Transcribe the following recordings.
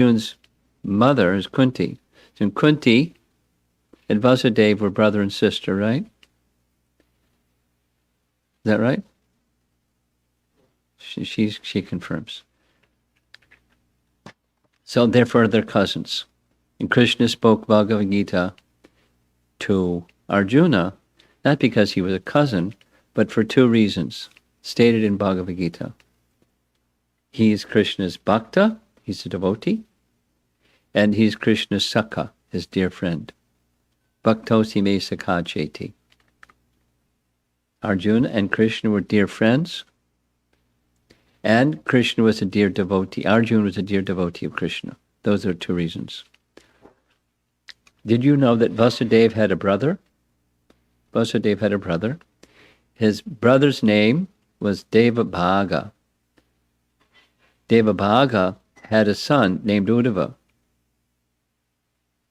Arjuna's mother is Kunti. So Kunti and Vasudeva were brother and sister, right? Is that right? She confirms. So therefore they're cousins. And Krishna spoke Bhagavad Gita to Arjuna, not because he was a cousin, but for two reasons, stated in Bhagavad Gita. He is Krishna's bhakta, he's a devotee, and he's Krishna's sakha, his dear friend. Bhaktosi me sakha cheti. Arjuna and Krishna were dear friends, and Krishna was a dear devotee. Arjuna was a dear devotee of Krishna. Those are two reasons. Did you know that Vasudeva had a brother? Vasudeva had a brother. His brother's name was Devabhaga. Devabhaga had a son named Uddhava.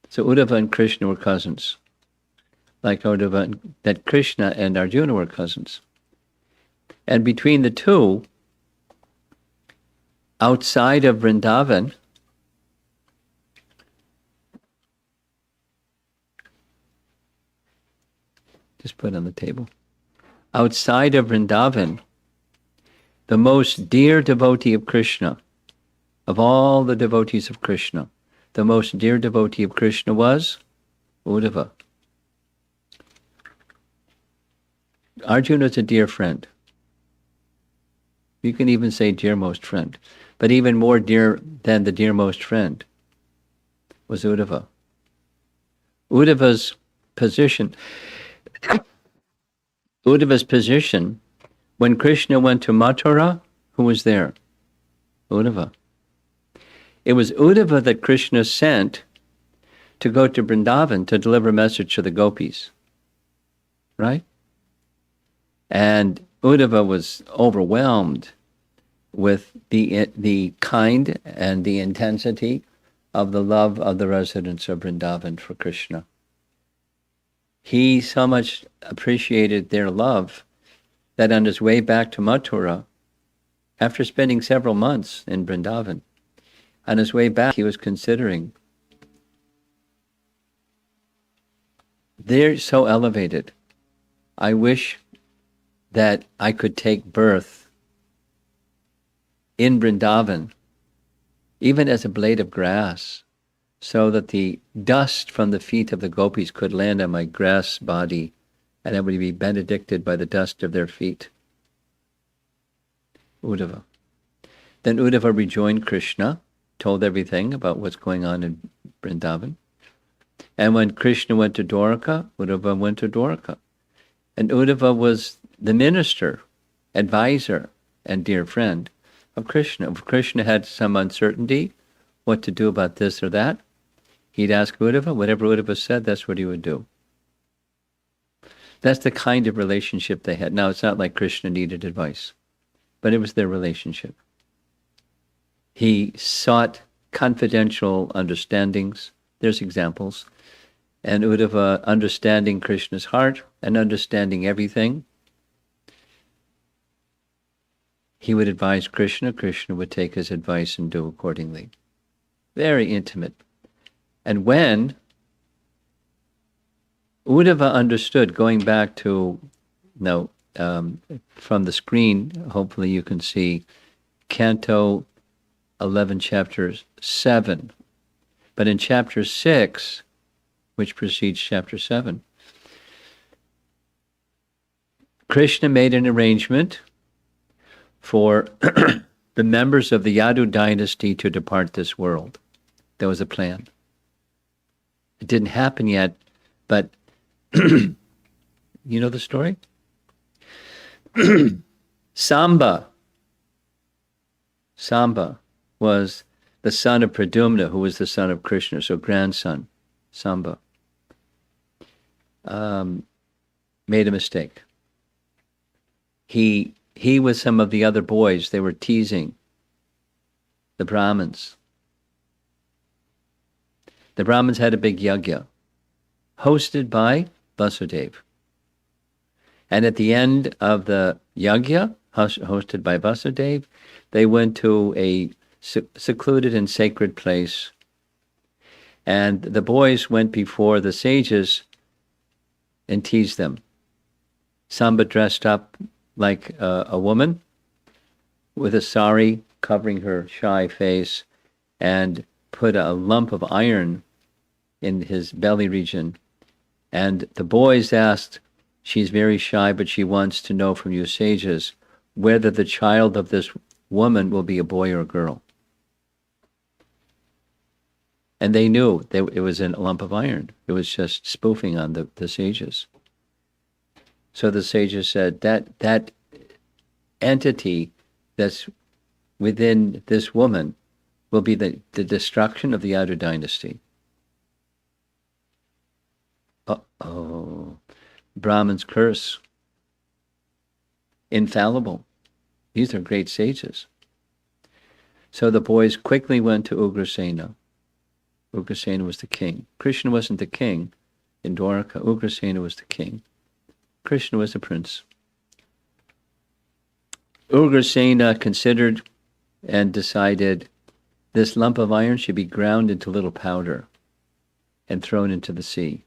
So Uddhava and Krishna were cousins. Like Uddhava, that Krishna and Arjuna were cousins. And between the two, outside of Vrindavan, just put it on the table. Outside of Vrindavan, the most dear devotee of Krishna, of all the devotees of Krishna, the most dear devotee of Krishna was Uddhava. Arjuna is a dear friend. You can even say dearmost friend. But even more dear than the dearmost friend was Uddhava. Uddhava's position, when Krishna went to Mathura, who was there? Uddhava. It was Uddhava that Krishna sent to go to Vrindavan to deliver a message to the gopis. Right? And Uddhava was overwhelmed with the kind and the intensity of the love of the residents of Vrindavan for Krishna. He so much appreciated their love that on his way back to Mathura, after spending several months in Vrindavan, on his way back he was considering, they're so elevated. I wish that I could take birth in Vrindavan, even as a blade of grass, so that the dust from the feet of the gopis could land on my grass body, and I would be benedicted by the dust of their feet. Uddhava. Then Uddhava rejoined Krishna, told everything about what's going on in Vrindavan. And when Krishna went to Dwaraka, Uddhava went to Dwaraka. And Uddhava was the minister, advisor, and dear friend of Krishna. If Krishna had some uncertainty what to do about this or that, he'd ask Uddhava. Whatever Uddhava said, that's what he would do. That's the kind of relationship they had. Now, it's not like Krishna needed advice, but it was their relationship. He sought confidential understandings. There's examples. And Uddhava, understanding Krishna's heart and understanding everything, he would advise Krishna. Krishna would take his advice and do accordingly. Very intimate. And when Uddhava understood, going back to, from the screen, hopefully you can see Canto 11, Chapter 7. But in Chapter 6, which precedes Chapter 7, Krishna made an arrangement for the members of the Yadu dynasty to depart this world. There was a plan. It didn't happen yet, but you know the story? Samba was the son of Pradyumna, who was the son of Krishna, so grandson, Samba, made a mistake. He with some of the other boys, they were teasing the Brahmins. The Brahmins had a big yajna, hosted by Vasudeva. And at the end of the yajna, hosted by Vasudeva, they went to a secluded and sacred place. And the boys went before the sages and teased them. Samba dressed up like a woman with a sari covering her shy face and put a lump of iron in his belly region. And the boys asked, she's very shy, but she wants to know from you sages whether the child of this woman will be a boy or a girl. And they knew that it was a lump of iron. It was just spoofing on the sages. So the sages said that entity that's within this woman will be the destruction of the Yadu dynasty. Uh-oh. Brahman's curse. Infallible. These are great sages. So the boys quickly went to Ugrasena. Ugrasena was the king. Krishna wasn't the king in Dwaraka. Ugrasena was the king. Krishna was the prince. Ugrasena considered and decided this lump of iron should be ground into little powder and thrown into the sea.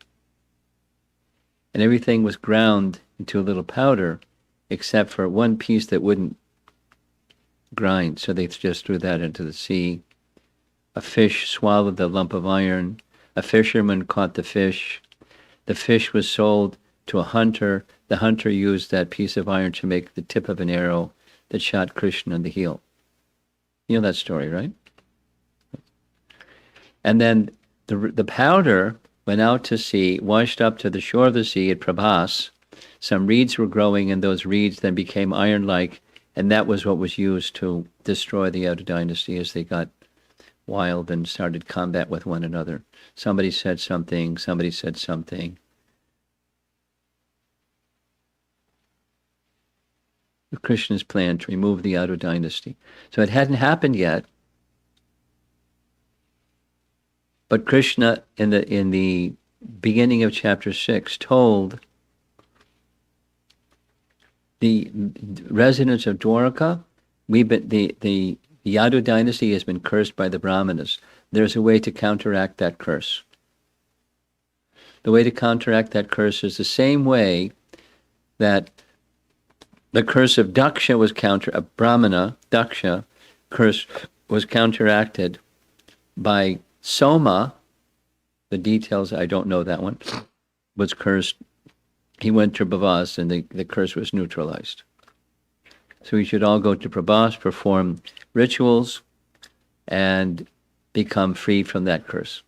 And everything was ground into a little powder except for one piece that wouldn't grind. So they just threw that into the sea. A fish swallowed the lump of iron. A fisherman caught the fish. The fish was sold to a hunter. The hunter used that piece of iron to make the tip of an arrow that shot Krishna in the heel. You know that story, right? And then the powder went out to sea, washed up to the shore of the sea at Prabhas. Some reeds were growing, and those reeds then became iron-like, and that was what was used to destroy the Yadu dynasty as they got wild and started combat with one another. Somebody said something, somebody said something. Krishna's plan to remove the Yadu dynasty. So it hadn't happened yet, but Krishna in the beginning of chapter 6 told the residents of Dwaraka, the Yadu dynasty has been cursed by the Brahmanas. There's a way to counteract that curse. The way to counteract that curse is the same way that the curse of Daksha was Brahmana, Daksha, curse was counteracted by Soma. The details, I don't know that one, was cursed. He went to Prabhas and the curse was neutralized. So we should all go to Prabhas, perform rituals, and become free from that curse.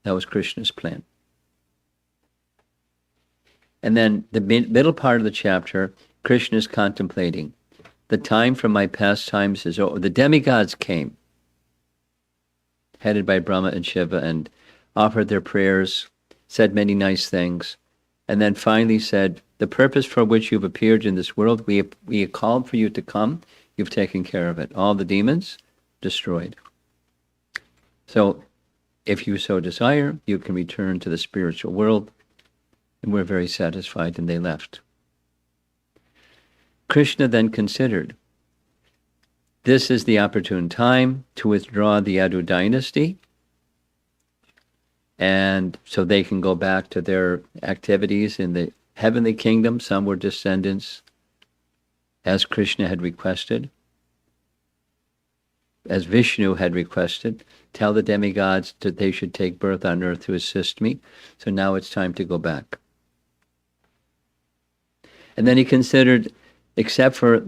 That was Krishna's plan. And then the middle part of the chapter, Krishna is contemplating. The time from my pastimes is over. The demigods came, headed by Brahma and Shiva, and offered their prayers, said many nice things, and then finally said, the purpose for which you've appeared in this world, we have called for you to come, you've taken care of it. All the demons, destroyed. So, if you so desire, you can return to the spiritual world. And we're very satisfied, and they left. Krishna then considered, this is the opportune time to withdraw the Yadu dynasty, and so they can go back to their activities in the heavenly kingdom. Some were descendants, as Krishna had requested, as Vishnu had requested. Tell the demigods that they should take birth on earth to assist me. So now it's time to go back. And then he considered, except for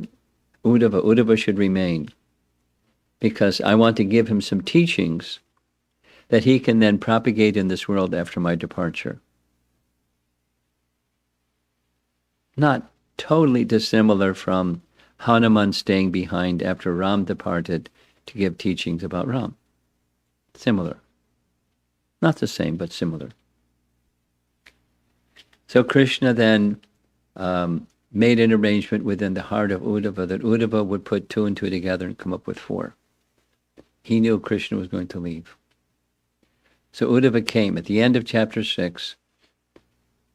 Uddhava should remain, because I want to give him some teachings that he can then propagate in this world after my departure. Not totally dissimilar from Hanuman staying behind after Ram departed to give teachings about Ram. Similar. Not the same, but similar. So Krishna then made an arrangement within the heart of Uddhava that Uddhava would put 2 and 2 together and come up with 4. He knew Krishna was going to leave. So Uddhava came at the end of chapter 6,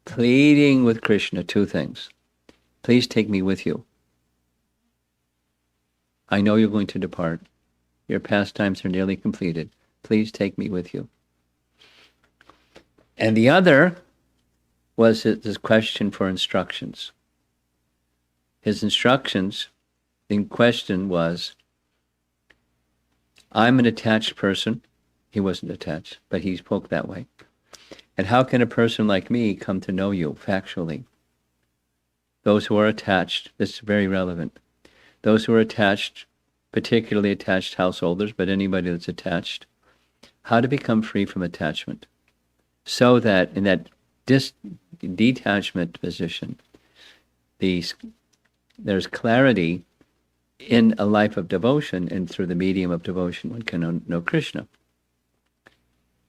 pleading with Krishna 2 things. Please take me with you. I know you're going to depart. Your pastimes are nearly completed. Please take me with you. And the other was his question for instructions. His instructions in question was, I'm an attached person. He wasn't attached, but he spoke that way. And how can a person like me come to know you factually? Those who are attached, this is very relevant. Those who are attached, particularly attached householders, but anybody that's attached, how to become free from attachment, so that in that detachment position, there's clarity in a life of devotion, and through the medium of devotion one can know Krishna.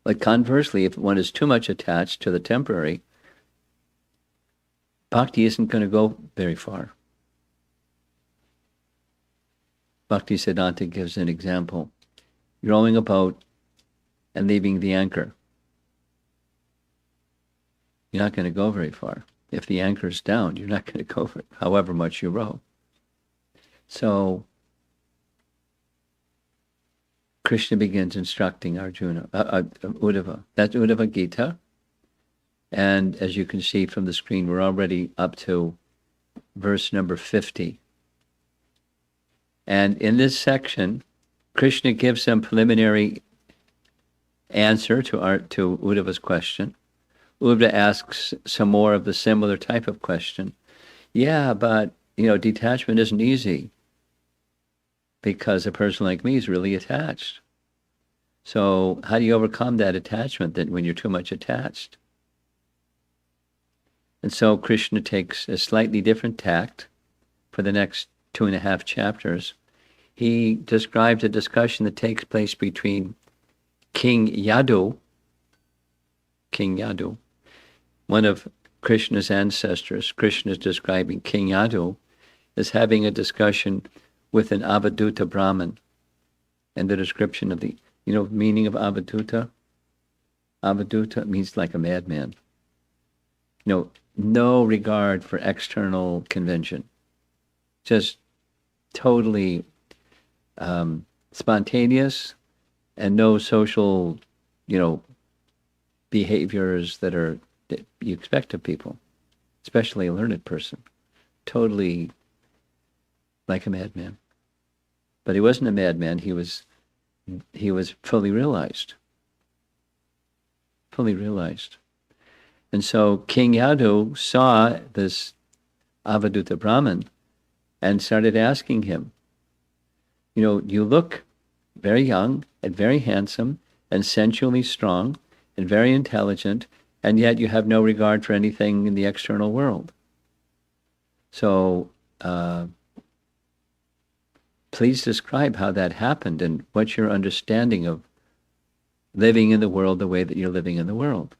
But conversely, if one is too much attached to the temporary, bhakti isn't going to go very far. Bhakti Siddhanta gives an example. You're rowing a boat and leaving the anchor. You're not going to go very far. If the anchor's down, you're not going to go for however much you row. So Krishna begins instructing Arjuna, Uddhava. That's Uddhava Gita. And as you can see from the screen, we're already up to verse number 50. And in this section, Krishna gives some preliminary answer to Uddhava's question. Uddhava asks some more of the similar type of question. Yeah, but, detachment isn't easy because a person like me is really attached. So how do you overcome that attachment when you're too much attached? And so Krishna takes a slightly different tact for the next 2.5 chapters. He describes a discussion that takes place between King Yadu, one of Krishna's ancestors. Krishna is describing King Yadu as having a discussion with an Avaduta Brahmin. And the description of the, meaning of Avaduta? Avaduta means like a madman. No regard for external convention. Just totally spontaneous and no social, behaviors that you expect of people, especially a learned person. Totally like a madman. But he wasn't a madman, he was fully realized. Fully realized. And so King Yadu saw this Avaduta Brahmin and started asking him, you look very young and very handsome and sensually strong and very intelligent, and yet you have no regard for anything in the external world. So please describe how that happened and what's your understanding of living in the world the way that you're living in the world.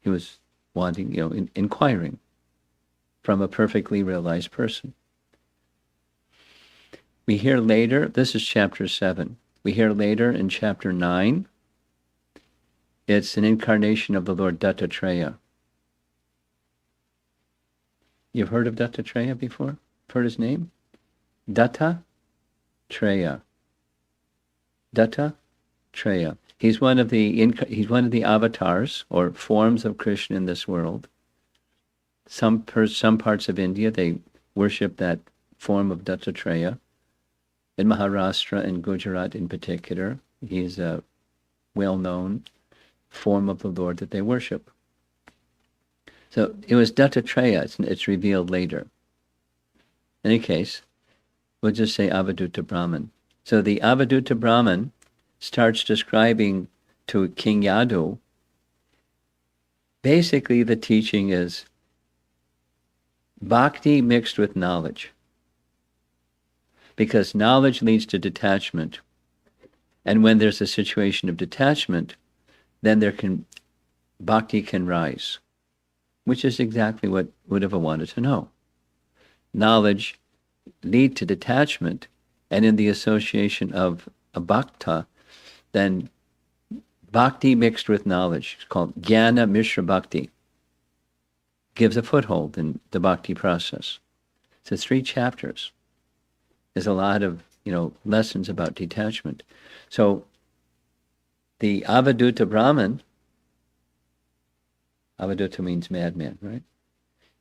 He was wanting, inquiring from a perfectly realized person. We hear later, this is chapter 7. We hear later in chapter 9, it's an incarnation of the Lord Dattatreya. You've heard of Dattatreya before? Heard his name? Dattatreya. Dattatreya. He's one of the avatars or forms of Krishna in this world. Some parts of India, they worship that form of Dattatreya. In Maharashtra and Gujarat in particular, he's a well-known form of the Lord that they worship. So it was Dattatreya, it's revealed later. In any case, we'll just say Avaduta Brahmin. So the Avaduta Brahmin starts describing to King Yadu, basically the teaching is bhakti mixed with knowledge. Because knowledge leads to detachment. And when there's a situation of detachment, then bhakti can rise, which is exactly what Uddhava wanted to know. Knowledge lead to detachment, and in the association of a bhakta, then bhakti mixed with knowledge, it's called jnana mishra bhakti, gives a foothold in the bhakti process. So 3 chapters. There's a lot of, lessons about detachment. So the Avadhuta Brahman, Avadhuta means madman, right?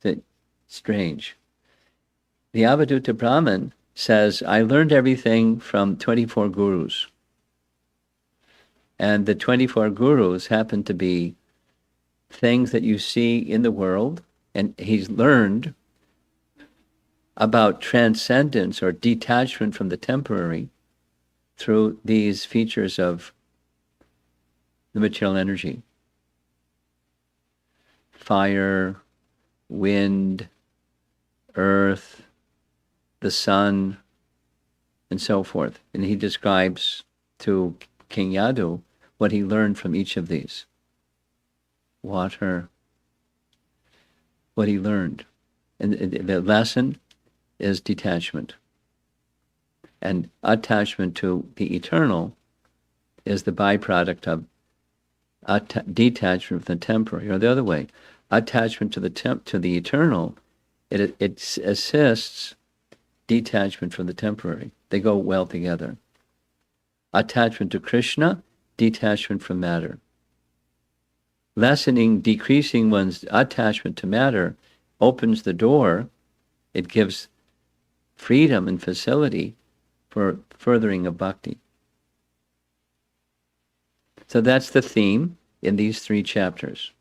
It's strange. The Avadhuta Brahman says, I learned everything from 24 gurus. And the 24 gurus happen to be things that you see in the world, and he's learned about transcendence or detachment from the temporary through these features of the material energy. Fire, wind, earth, the sun, and so forth. And he describes to King Yadu what he learned from each of these. Water, what he learned. And the lesson is detachment. And attachment to the eternal is the byproduct of detachment from the temporary, or the other way. Attachment to the eternal, it assists detachment from the temporary. They go well together. Attachment to Krishna, detachment from matter. Decreasing one's attachment to matter opens the door. It gives freedom and facility for furthering of bhakti. So that's the theme in these 3 chapters.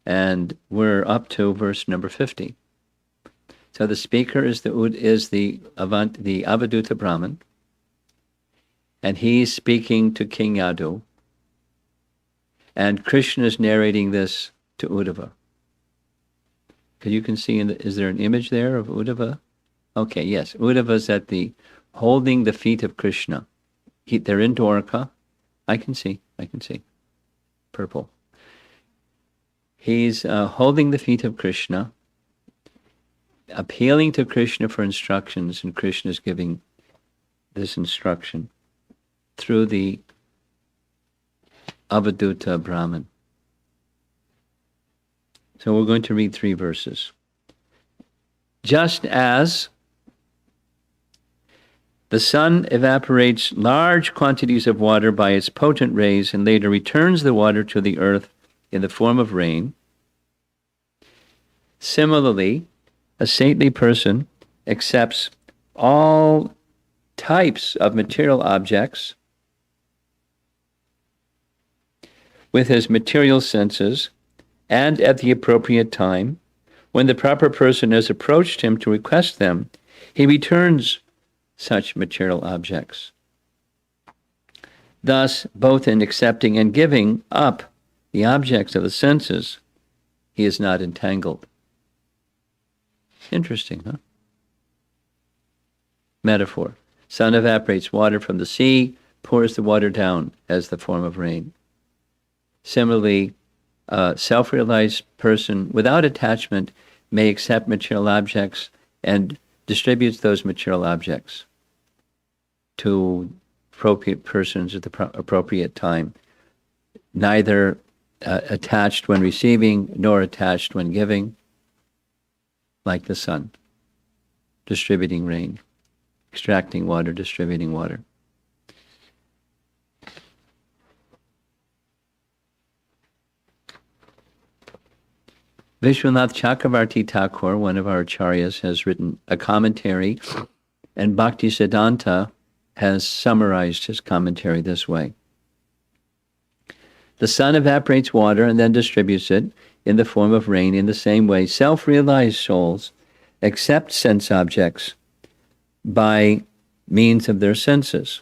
And we're up to verse number 50. So the speaker is the Avadhuta Brahman, and he's speaking to King Yadu, and Krishna is narrating this to Uddhava. Because you can see, is there an image there of Uddhava? Okay, yes. Uddhava's holding the feet of Krishna. They're in Dwarka. I can see. Purple. He's holding the feet of Krishna, appealing to Krishna for instructions, and Krishna is giving this instruction through the Avadhuta Brahman. So we're going to read 3 verses. Just as the sun evaporates large quantities of water by its potent rays and later returns the water to the earth in the form of rain, similarly, a saintly person accepts all types of material objects with his material senses, and at the appropriate time, when the proper person has approached him to request them, he returns such material objects. Thus, both in accepting and giving up the objects of the senses, he is not entangled. Interesting, huh? Metaphor. Sun evaporates water from the sea, pours the water down as the form of rain. Similarly, a self-realized person without attachment may accept material objects and distributes those material objects to appropriate persons at the appropriate time, neither attached when receiving nor attached when giving, like the sun, distributing rain, extracting water, distributing water. Vishwanath Chakravarti Thakur, one of our acharyas, has written a commentary, and Bhaktisiddhanta has summarized his commentary this way. The sun evaporates water and then distributes it in the form of rain. In the same way, self-realized souls accept sense objects by means of their senses.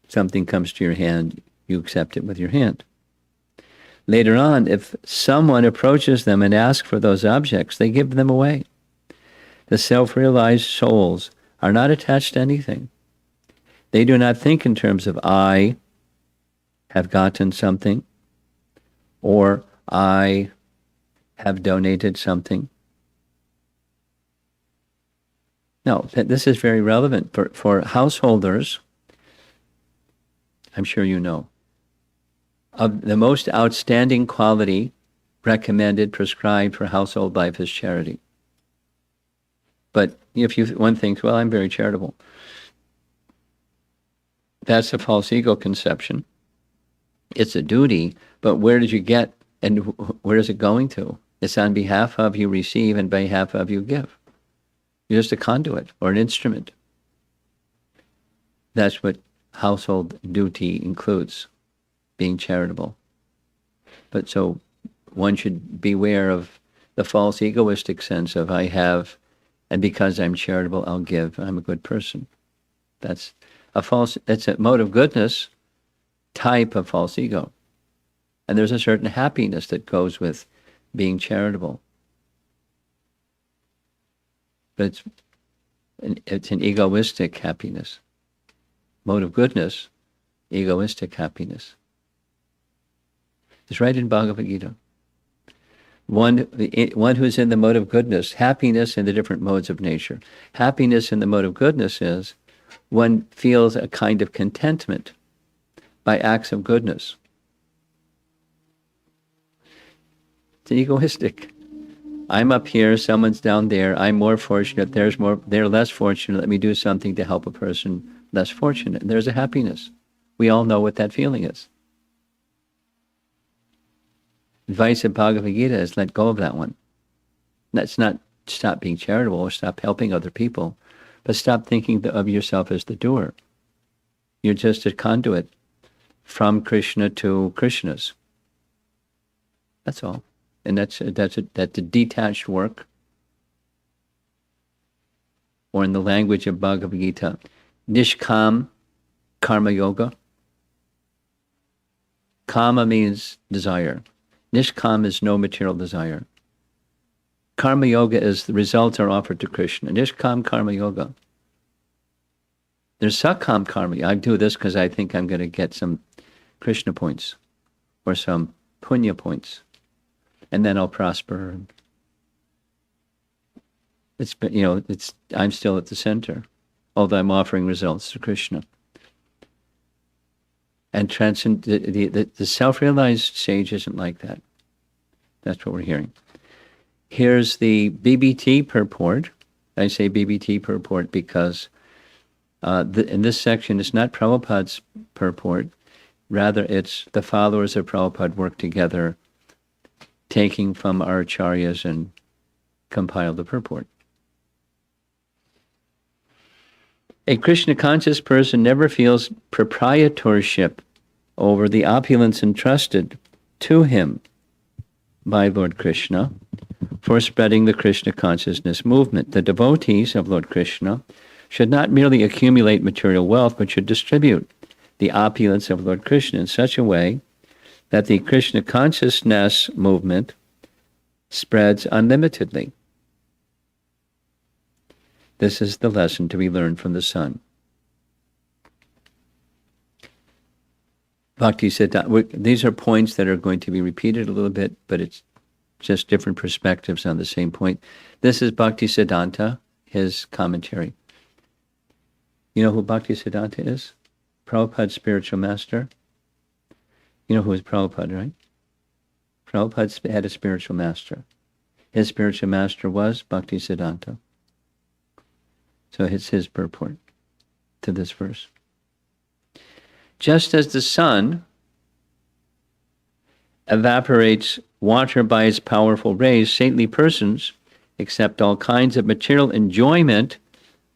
Something comes to your hand, you accept it with your hand. Later on, if someone approaches them and asks for those objects, they give them away. The self-realized souls are not attached to anything. They do not think in terms of I have gotten something or I have donated something. No, this is very relevant for householders. I'm sure you know. Of the most outstanding quality recommended, prescribed for household life is charity. But if one thinks, well, I'm very charitable, that's a false ego conception. It's a duty, but where did you get, and where is it going to? It's on behalf of you receive and behalf of you give. You're just a conduit or an instrument. That's what household duty includes, being charitable. But so one should beware of the false egoistic sense of I have, and because I'm charitable, I'll give. I'm a good person. That's a mode of goodness type of false ego. And there's a certain happiness that goes with being charitable. But it's an egoistic happiness. Mode of goodness, egoistic happiness. It's right in Bhagavad Gita. One who's in the mode of goodness, happiness in the different modes of nature. Happiness in the mode of goodness is one feels a kind of contentment by acts of goodness. It's egoistic. I'm up here, someone's down there, I'm more fortunate, they're less fortunate, let me do something to help a person less fortunate. And there's a happiness. We all know what that feeling is. Advice of Bhagavad Gita is let go of that one. That's not stop being charitable or stop helping other people, but stop thinking of yourself as the doer. You're just a conduit from Krishna to Krishna's. That's all. And that's a detached work. Or in the language of Bhagavad Gita, Nishkam Karma Yoga. Kama means desire. Nishkam is no material desire. Karma Yoga is the results are offered to Krishna. Nishkam Karma Yoga. There's Sakam Karma. I do this because I think I'm going to get some Krishna points or some Punya points. And then I'll prosper. I'm still at the center, although I'm offering results to Krishna. And the self-realized sage isn't like that. That's what we're hearing. Here's the BBT purport. I say BBT purport because in this section it's not Prabhupada's purport. Rather, it's the followers of Prabhupada work together, taking from our acharyas and compile the purport. A Krishna-conscious person never feels proprietorship over the opulence entrusted to him by Lord Krishna for spreading the Krishna consciousness movement. The devotees of Lord Krishna should not merely accumulate material wealth, but should distribute the opulence of Lord Krishna in such a way that the Krishna consciousness movement spreads unlimitedly. This is the lesson to be learned from the sun. Bhakti Siddhanta, these are points that are going to be repeated a little bit, but it's just different perspectives on the same point. This is Bhakti Siddhanta, his commentary. You know who Bhakti Siddhanta is? Prabhupada's spiritual master. You know who is Prabhupada, right? Prabhupada had a spiritual master. His spiritual master was Bhakti Siddhanta. So it's his purport to this verse. Just as the sun evaporates water by its powerful rays, saintly persons accept all kinds of material enjoyment,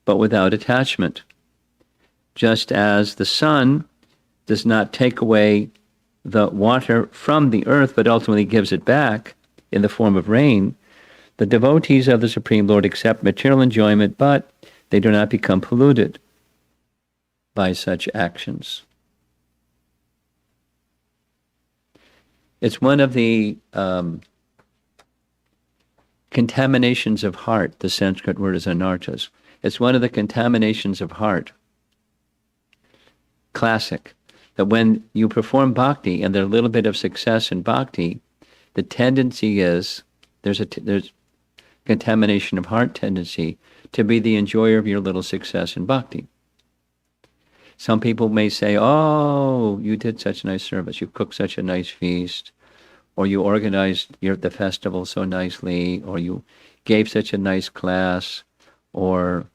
but without attachment. Just as the sun does not take away the water from the earth, but ultimately gives it back in the form of rain, the devotees of the Supreme Lord accept material enjoyment, but they do not become polluted by such actions. It's one of the contaminations of heart. The Sanskrit word is anartas. It's one of the contaminations of heart. Classic. That when you perform bhakti and there's a little bit of success in bhakti, the tendency is, there's contamination of heart tendency to be the enjoyer of your little success in bhakti. Some people may say, oh, you did such a nice service, you cooked such a nice feast, or you organized the festival so nicely, or you gave such a nice class, or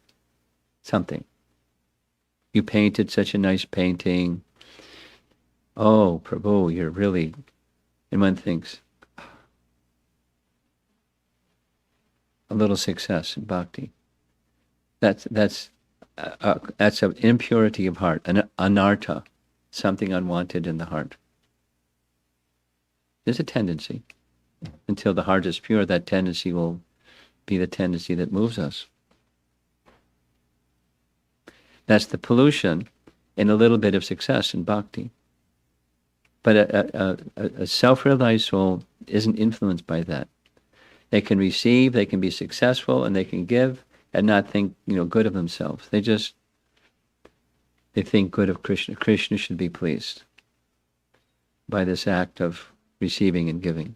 something. You painted such a nice painting. Oh, Prabhu, you're really... And one thinks, a little success in bhakti. That's an impurity of heart, an anartha, something unwanted in the heart. There's a tendency. Until the heart is pure, that tendency will be the tendency that moves us. That's the pollution in a little bit of success in bhakti. But a self-realized soul isn't influenced by that. They can receive, they can be successful, and they can give and not think, good of themselves. They think good of Krishna. Krishna should be pleased by this act of receiving and giving.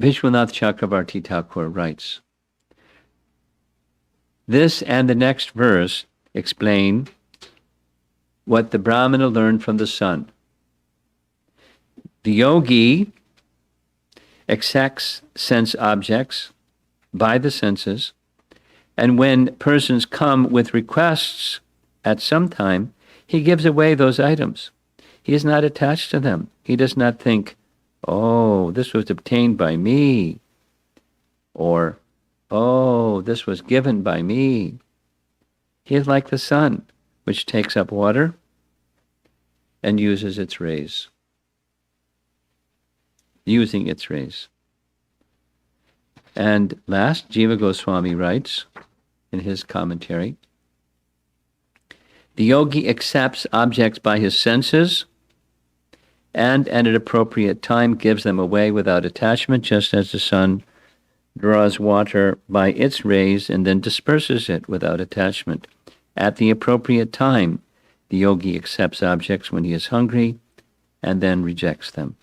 Vishwanath Chakravarti Thakur writes, this and the next verse explain what the Brahmana learned from the sun. The yogi accepts sense objects by the senses, and when persons come with requests at some time, he gives away those items. He is not attached to them. He does not think, oh, this was obtained by me, or, oh, this was given by me. He is like the sun, which takes up water and uses its rays. Using its rays. And last, Jiva Goswami writes in his commentary, the yogi accepts objects by his senses and at an appropriate time gives them away without attachment, just as the sun draws water by its rays and then disperses it without attachment. At the appropriate time, the yogi accepts objects when he is hungry and then rejects them.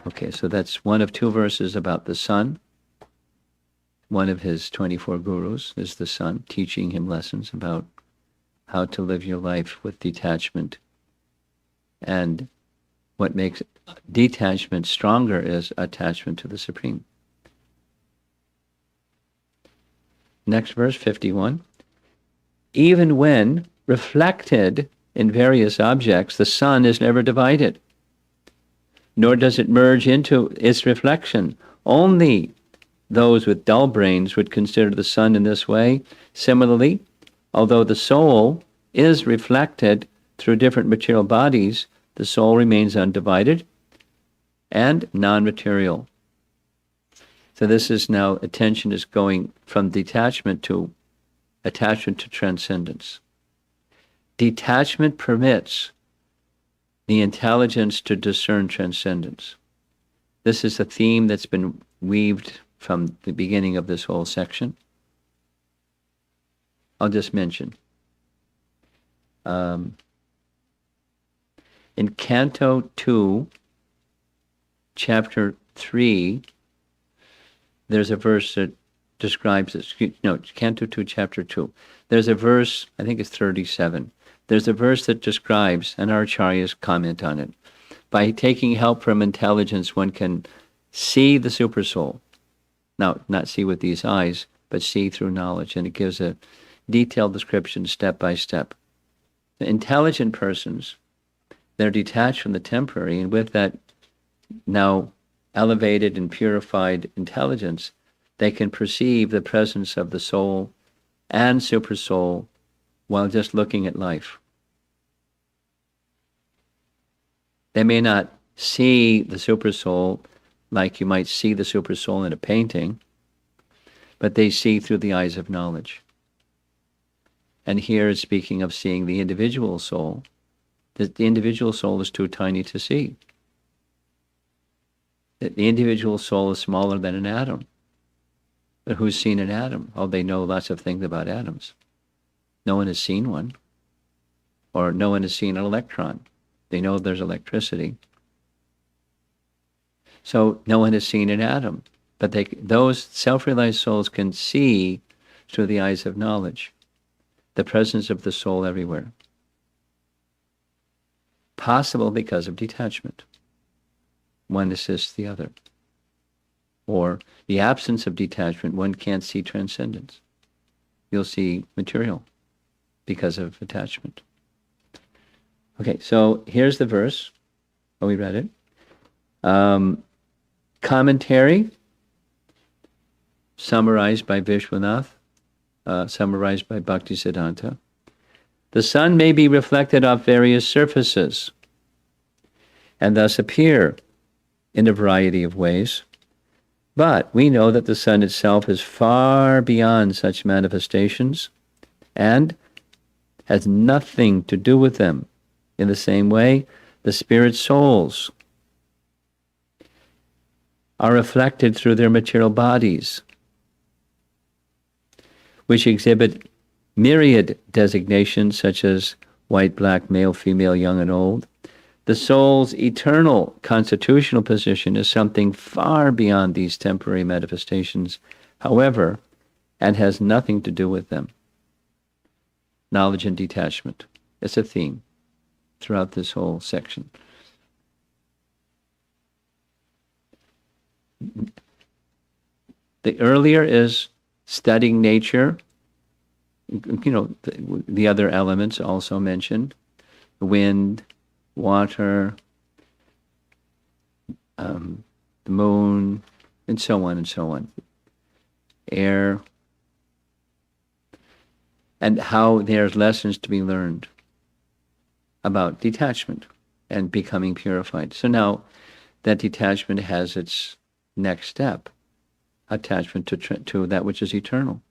Okay, so that's one of two verses about the sun. One of his 24 gurus is the sun, teaching him lessons about how to live your life with detachment. And what makes detachment stronger is attachment to the Supreme. Next verse, 51. Even when reflected in various objects, the sun is never divided, nor does it merge into its reflection. Only those with dull brains would consider the sun in this way. Similarly, although the soul is reflected through different material bodies, the soul remains undivided and non-material. So this is now, attention is going from detachment to attachment to transcendence. Detachment permits the intelligence to discern transcendence. This is a theme that's been weaved from the beginning of this whole section. I'll just mention. In Canto 2, Chapter 3, there's a verse that describes this. No, Canto 2, Chapter 2. There's a verse, I think it's 37. There's a verse that describes, and our acharyas comment on it, by taking help from intelligence, one can see the supersoul. Now, not see with these eyes, but see through knowledge. And it gives a detailed description step by step. The intelligent persons, they're detached from the temporary, and with that now elevated and purified intelligence, they can perceive the presence of the soul and supersoul while just looking at life. They may not see the supersoul like you might see the supersoul in a painting, but they see through the eyes of knowledge. And here it's speaking of seeing the individual soul. The individual soul is too tiny to see. The individual soul is smaller than an atom. But who's seen an atom? Oh, they know lots of things about atoms. No one has seen one. Or no one has seen an electron. They know there's electricity. So no one has seen an atom. But those self-realized souls can see through the eyes of knowledge the presence of the soul everywhere. Possible because of detachment. one assists the other. Or the absence of detachment, one can't see transcendence. You'll see material because of attachment. Okay, so here's the verse. Oh, we read it. Commentary, summarized by Vishwanath, summarized by Bhaktisiddhanta. The sun may be reflected off various surfaces and thus appear in a variety of ways. But we know that the sun itself is far beyond such manifestations and has nothing to do with them. In the same way, the spirit souls are reflected through their material bodies, which exhibit myriad designations such as white, black, male, female, young, and old. The soul's eternal constitutional position is something far beyond these temporary manifestations, however, and has nothing to do with them. Knowledge and detachment. It's a theme throughout this whole section. The earlier is studying nature, the other elements also mentioned, wind, water, the moon, and so on, air, and how there's lessons to be learned about detachment and becoming purified. So now that detachment has its next step, attachment to that which is eternal.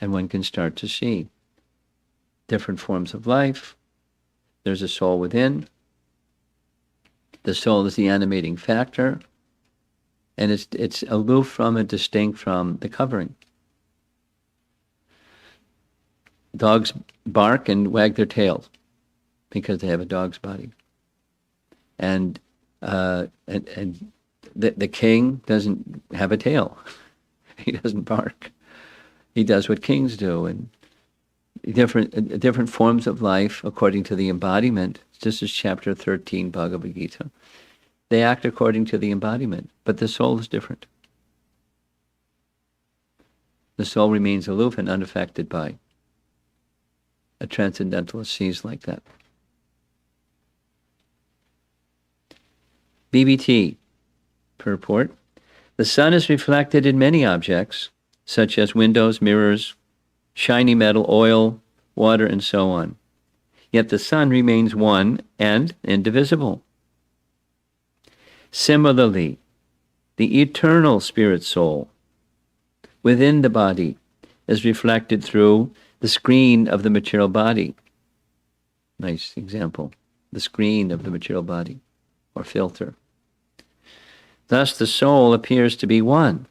And one can start to see different forms of life. There's a soul within. The soul is the animating factor, and it's aloof from and distinct from the covering. Dogs bark and wag their tails because they have a dog's body. And the king doesn't have a tail. He doesn't bark. He does what kings do, and different forms of life according to the embodiment. This is chapter 13, Bhagavad Gita. They act according to the embodiment, but the soul is different. The soul remains aloof and unaffected by. A transcendentalist sees like that. BBT, purport. The sun is reflected in many objects, such as windows, mirrors, shiny metal, oil, water, and so on. Yet the sun remains one and indivisible. Similarly, the eternal spirit soul within the body is reflected through the screen of the material body. Nice example. The screen of the material body, or filter. Thus the soul appears to be one.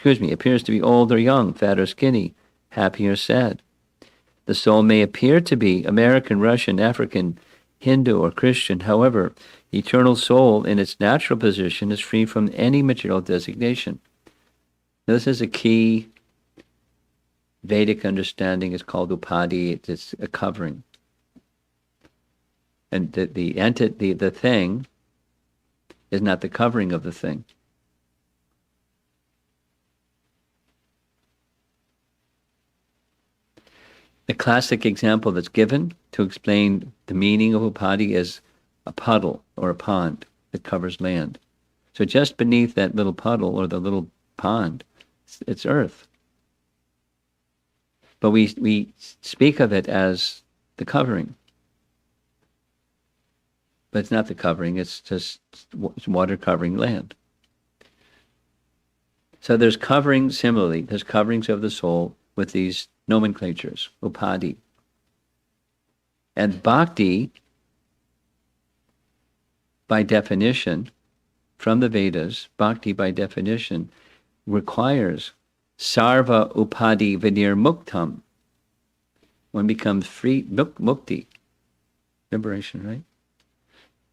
Appears to be old or young, fat or skinny, happy or sad. The soul may appear to be American, Russian, African, Hindu, or Christian. However, the eternal soul in its natural position is free from any material designation. This is a key Vedic understanding. Is called upadi. It's a covering. And the thing is not the covering of the thing. The classic example that's given to explain the meaning of upadi is a puddle or a pond that covers land. So just beneath that little puddle or the little pond, it's earth. But we speak of it as the covering. But it's not the covering, it's just water covering land. So there's coverings, similarly, there's coverings of the soul with these nomenclatures, upadi. And bhakti, by definition, from the Vedas, bhakti by definition requires sarva upadi vinirmuktam. One becomes free, mukti, liberation, right?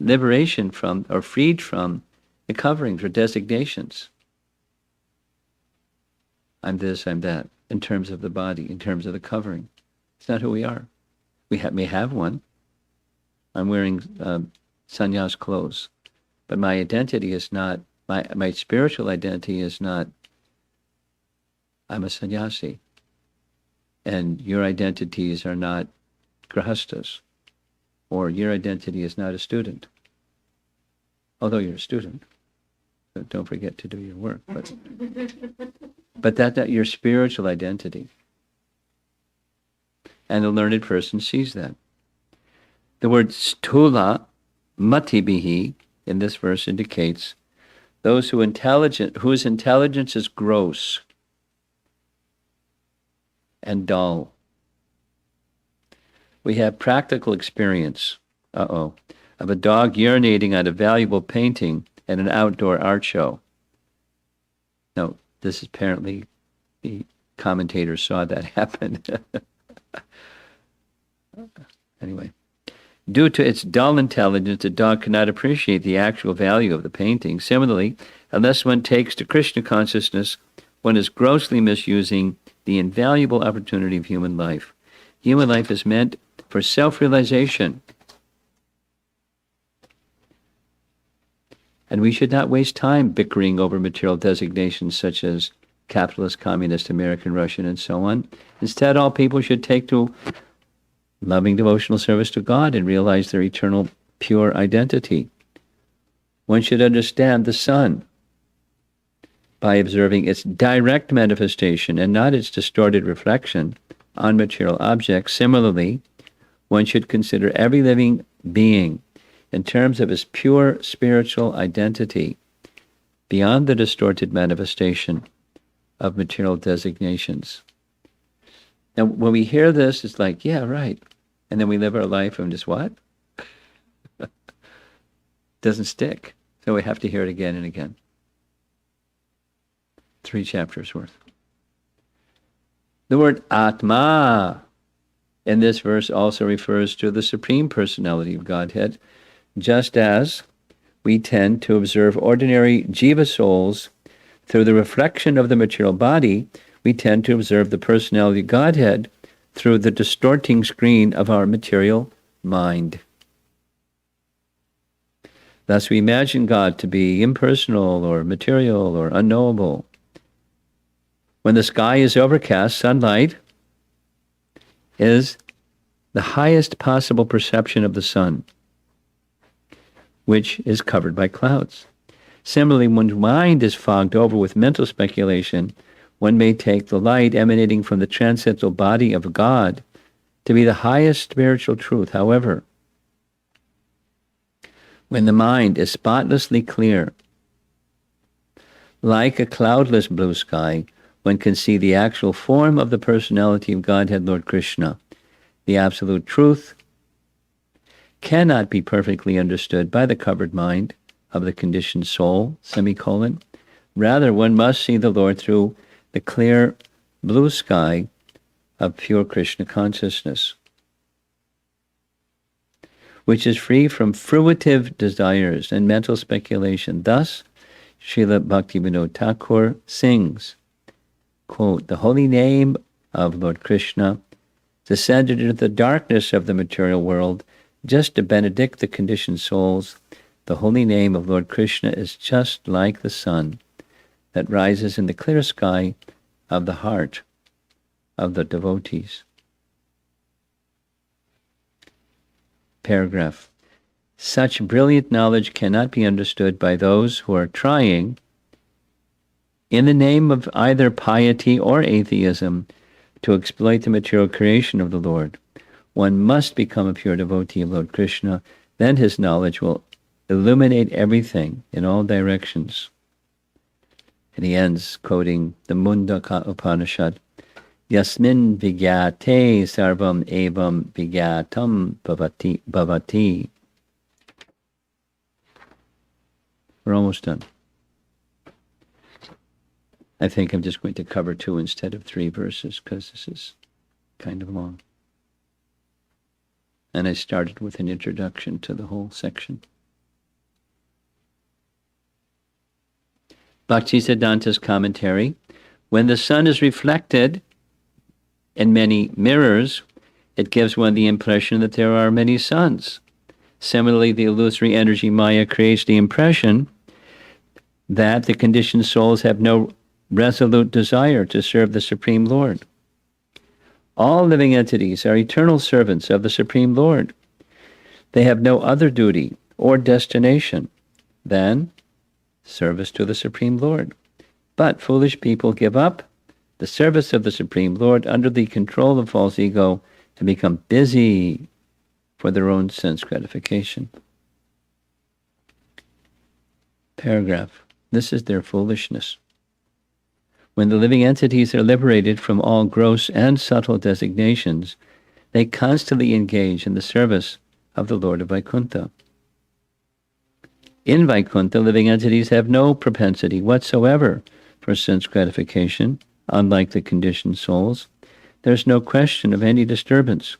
Liberation from, or freed from, the coverings or designations. I'm this, I'm that, in terms of the body, in terms of the covering. It's not who we are. We may have one. I'm wearing sannyas clothes. But my identity is not, my spiritual identity is not, I'm a sannyasi. And your identities are not grahastas. Or your identity is not a student. Although you're a student. So don't forget to do your work. But that's your spiritual identity. And the learned person sees that. The word stula matibihi in this verse indicates those whose intelligence is gross and dull. We have practical experience, of a dog urinating on a valuable painting at an outdoor art show. No, this is apparently the commentators saw that happen. Anyway, due to its dull intelligence, the dog cannot appreciate the actual value of the painting. Similarly, unless one takes to Krishna consciousness, one is grossly misusing the invaluable opportunity of human life. Human life is meant for self-realization. And we should not waste time bickering over material designations such as capitalist, communist, American, Russian, and so on. Instead, all people should take to loving devotional service to God and realize their eternal, pure identity. One should understand the sun by observing its direct manifestation and not its distorted reflection on material objects. Similarly, one should consider every living being in terms of his pure spiritual identity, beyond the distorted manifestation of material designations. Now, when we hear this, it's like, yeah, right. And then we live our life and just what? Doesn't stick. So we have to hear it again and again. 3 chapters worth. The word Atma in this verse also refers to the Supreme Personality of Godhead, just as we tend to observe ordinary jiva souls through the reflection of the material body, we tend to observe the personality of Godhead through the distorting screen of our material mind. Thus we imagine God to be impersonal or material or unknowable. When the sky is overcast, sunlight is the highest possible perception of the sun, which is covered by clouds. Similarly, when mind is fogged over with mental speculation, one may take the light emanating from the transcendental body of God to be the highest spiritual truth. However, when the mind is spotlessly clear, like a cloudless blue sky, one can see the actual form of the personality of Godhead, Lord Krishna. The absolute truth cannot be perfectly understood by the covered mind of the conditioned soul, semicolon. Rather, one must see the Lord through the clear blue sky of pure Krishna consciousness, which is free from fruitive desires and mental speculation. Thus, Srila Bhaktivinoda Thakur sings, quote, "The holy name of Lord Krishna descended into the darkness of the material world just to benedict the conditioned souls. The holy name of Lord Krishna is just like the sun that rises in the clear sky of the heart of the devotees." Paragraph. Such brilliant knowledge cannot be understood by those who are trying, in the name of either piety or atheism, to exploit the material creation of the Lord. One must become a pure devotee of Lord Krishna, then his knowledge will illuminate everything in all directions. And he ends quoting the Mundaka Upanishad, "Yasmin vigyate sarvam evam vigyatam bhavati." We're almost done. I think I'm just going to cover 2 instead of 3 verses because this is kind of long. And I started with an introduction to the whole section. Bhaktisiddhanta's commentary: when the sun is reflected in many mirrors, it gives one the impression that there are many suns. Similarly, the illusory energy Maya creates the impression that the conditioned souls have no resolute desire to serve the Supreme Lord. All living entities are eternal servants of the Supreme Lord. They have no other duty or destination than service to the Supreme Lord. But foolish people give up the service of the Supreme Lord under the control of false ego and become busy for their own sense gratification. Paragraph. This is their foolishness. When the living entities are liberated from all gross and subtle designations, they constantly engage in the service of the Lord of Vaikuntha. In Vaikuntha, living entities have no propensity whatsoever for sense gratification, unlike the conditioned souls. There's no question of any disturbance.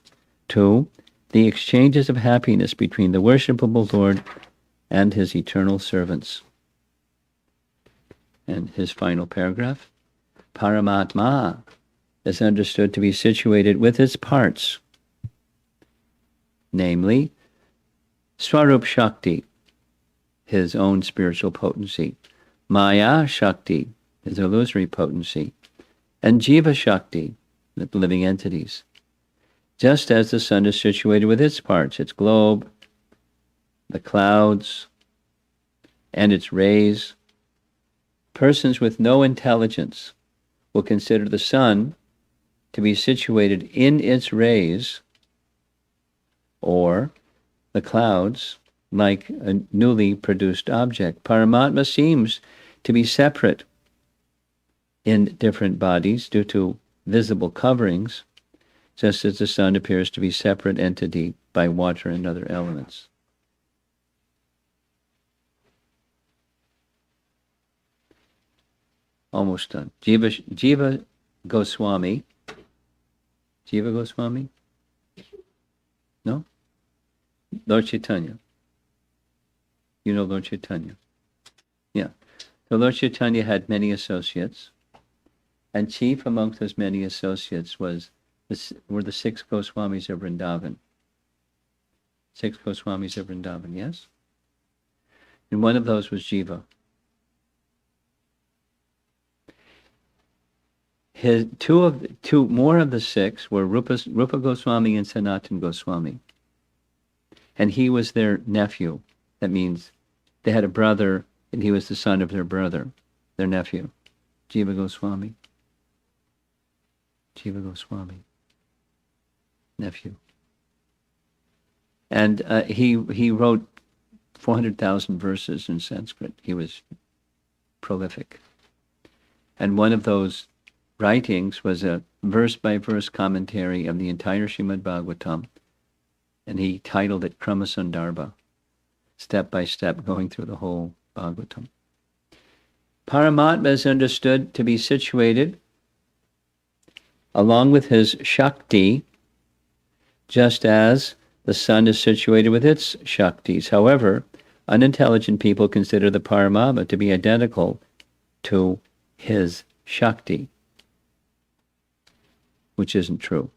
2. The exchanges of happiness between the worshipable Lord and his eternal servants. And his final paragraph. Paramatma is understood to be situated with its parts, namely, Swarup Shakti, his own spiritual potency, Maya Shakti, his illusory potency, and Jiva Shakti, the living entities. Just as the sun is situated with its parts, its globe, the clouds, and its rays, persons with no intelligence will consider the sun to be situated in its rays, or the clouds like a newly produced object. Paramatma seems to be separate in different bodies due to visible coverings, just as the sun appears to be a separate entity by water and other elements. Almost done. Jiva Goswami. Jiva Goswami? No? Lord Chaitanya. You know Lord Chaitanya? Yeah. So Lord Chaitanya had many associates, and chief amongst those many associates were the 6 Goswamis of Vrindavan. 6 Goswamis of Vrindavan, yes? And one of those was Jiva. Two more of the 6 were Rupa Goswami and Sanatan Goswami. And he was their nephew. That means they had a brother, and he was the son of their brother, their nephew, Jiva Goswami. Jiva Goswami, nephew. And he wrote 400,000 verses in Sanskrit. He was prolific. And one of those writings was a verse-by-verse commentary of the entire Srimad Bhagavatam, and he titled it Krama Sandarbha, step by step going through the whole Bhagavatam. Paramatma is understood to be situated along with his Shakti, just as the sun is situated with its Shaktis. However, unintelligent people consider the Paramatma to be identical to his Shakti, which isn't true.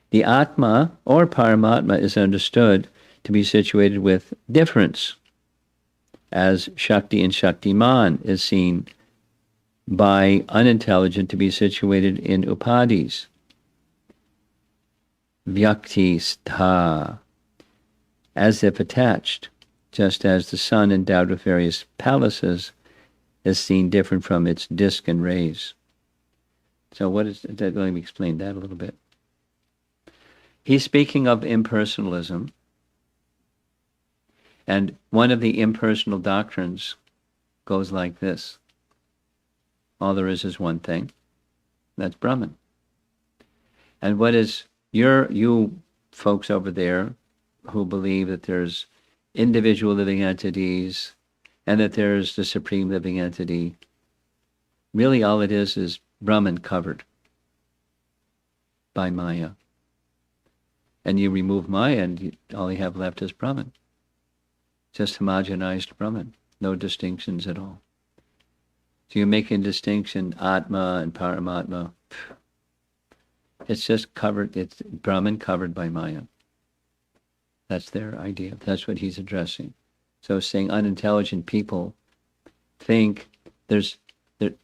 The Atma, or Paramatma, is understood to be situated with difference, as Shakti and Shaktiman is seen by unintelligent to be situated in Upadis. Vyaktistha, as if attached, just as the sun endowed with various palaces is seen different from its disk and rays. So what is that? Let me explain that a little bit. He's speaking of impersonalism, and one of the impersonal doctrines goes like this. All there is one thing. That's Brahman. And what is you folks over there who believe that there's individual living entities and that there's the supreme living entity, really all it is Brahman covered by Maya. And you remove Maya and all you have left is Brahman. Just homogenized Brahman. No distinctions at all. So you're making distinction, Atma and Paramatma. It's just covered, it's Brahman covered by Maya. That's their idea. That's what he's addressing. So saying unintelligent people think they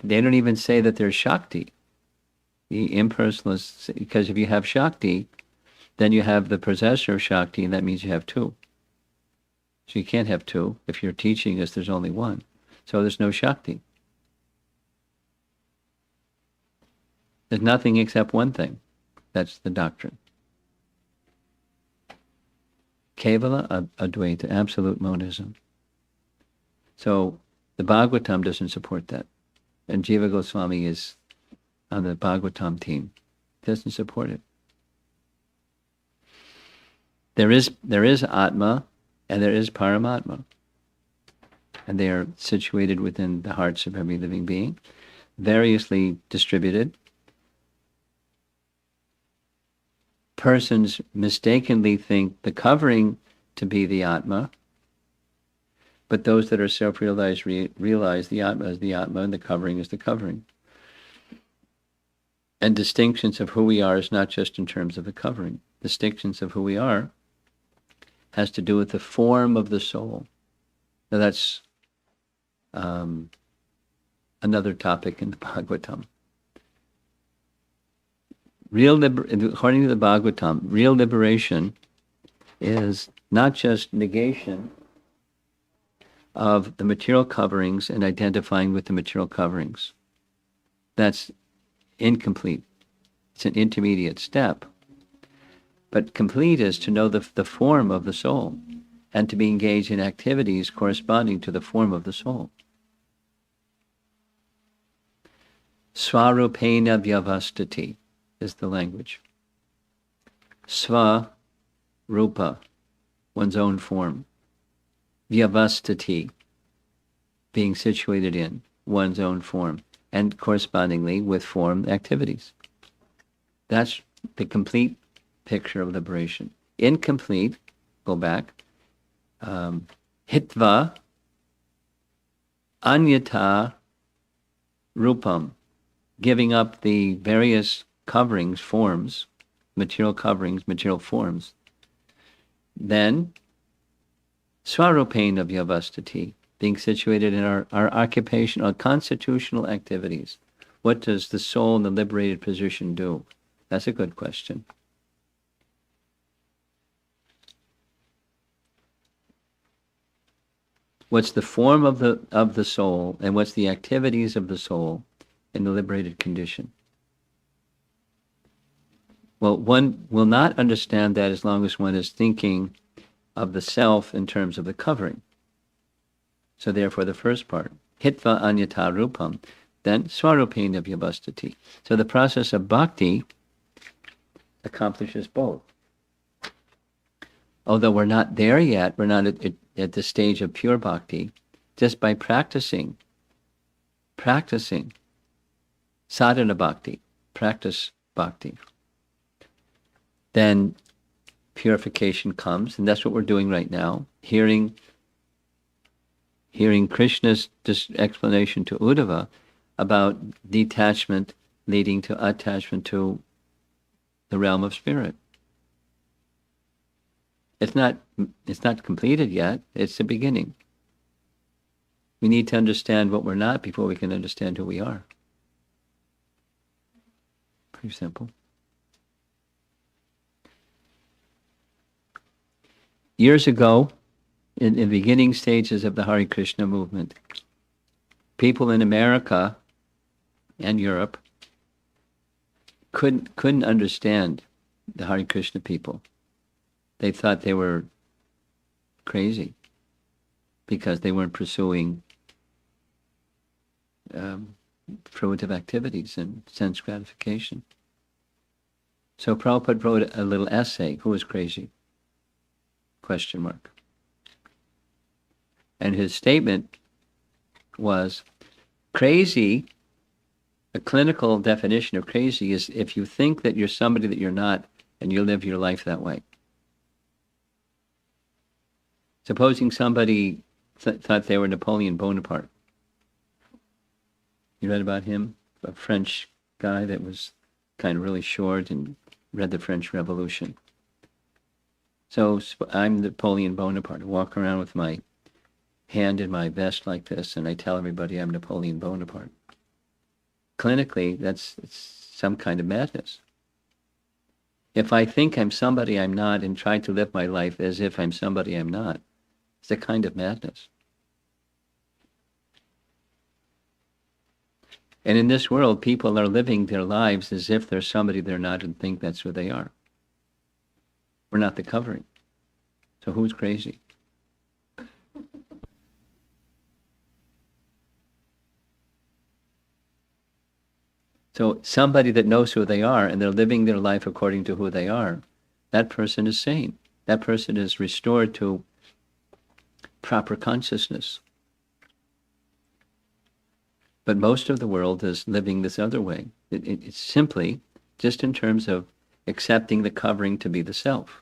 don't even say that there's Shakti. The impersonalists, because if you have Shakti, then you have the possessor of Shakti, and that means you have two. So you can't have two if you're teaching us there's only one. So there's no Shakti. There's nothing except one thing. That's the doctrine. Kevala Advaita, absolute monism. So the Bhagavatam doesn't support that. And Jiva Goswami is on the Bhagavatam team. Doesn't support it. There is Atma and there is Paramatma. And they are situated within the hearts of every living being, variously distributed. Persons mistakenly think the covering to be the Atma, but those that are self-realized realize the Atma is the Atma and the covering is the covering. And distinctions of who we are is not just in terms of the covering. Distinctions of who we are has to do with the form of the soul. Now that's another topic in the Bhagavatam. According to the Bhagavatam, real liberation is not just negation of the material coverings and identifying with the material coverings. That's incomplete. It's an intermediate step. But complete is to know the form of the soul and to be engaged in activities corresponding to the form of the soul. Swarupena vyavastati is the language. Sva, rupa, one's own form. Vyavastati, being situated in one's own form, and correspondingly with form activities. That's the complete picture of liberation. Incomplete, go back, hitva anyata rupam, giving up the various coverings, forms, material coverings, material forms. Then, swarupena vyavastati, being situated in our occupational, constitutional activities. What does the soul in the liberated position do? That's a good question. What's the form of the soul, and what's the activities of the soul in the liberated condition? Well, one will not understand that as long as one is thinking of the self in terms of the covering. So therefore the first part, hitva anyata rupam, then swarupena vyavastati. So the process of bhakti accomplishes both. Although we're not there yet, we're not at the stage of pure bhakti, just by practicing sadhana bhakti, practice bhakti, then purification comes, and that's what we're doing right now, hearing Krishna's explanation to Uddhava about detachment leading to attachment to the realm of spirit. It's not completed yet. It's the beginning. We need to understand what we're not before we can understand who we are. Pretty simple. Years ago, in the beginning stages of the Hare Krishna movement, people in America and Europe couldn't understand the Hare Krishna people. They thought they were crazy because they weren't pursuing fruitive activities and sense gratification. So Prabhupada wrote a little essay, Who is Crazy? ? And his statement was, crazy, a clinical definition of crazy is if you think that you're somebody that you're not and you live your life that way. Supposing somebody thought they were Napoleon Bonaparte. You read about him? A French guy that was kind of really short and read the French Revolution. So I'm Napoleon Bonaparte. I walk around with my hand in my vest like this, and I tell everybody I'm Napoleon Bonaparte. Clinically, it's some kind of madness. If I think I'm somebody I'm not and try to live my life as if I'm somebody I'm not, it's a kind of madness. And in this world, people are living their lives as if they're somebody they're not and think that's who they are. We're not the covering. So who's crazy? So somebody that knows who they are and they're living their life according to who they are, that person is sane. That person is restored to proper consciousness. But most of the world is living this other way. It's simply just in terms of accepting the covering to be the self.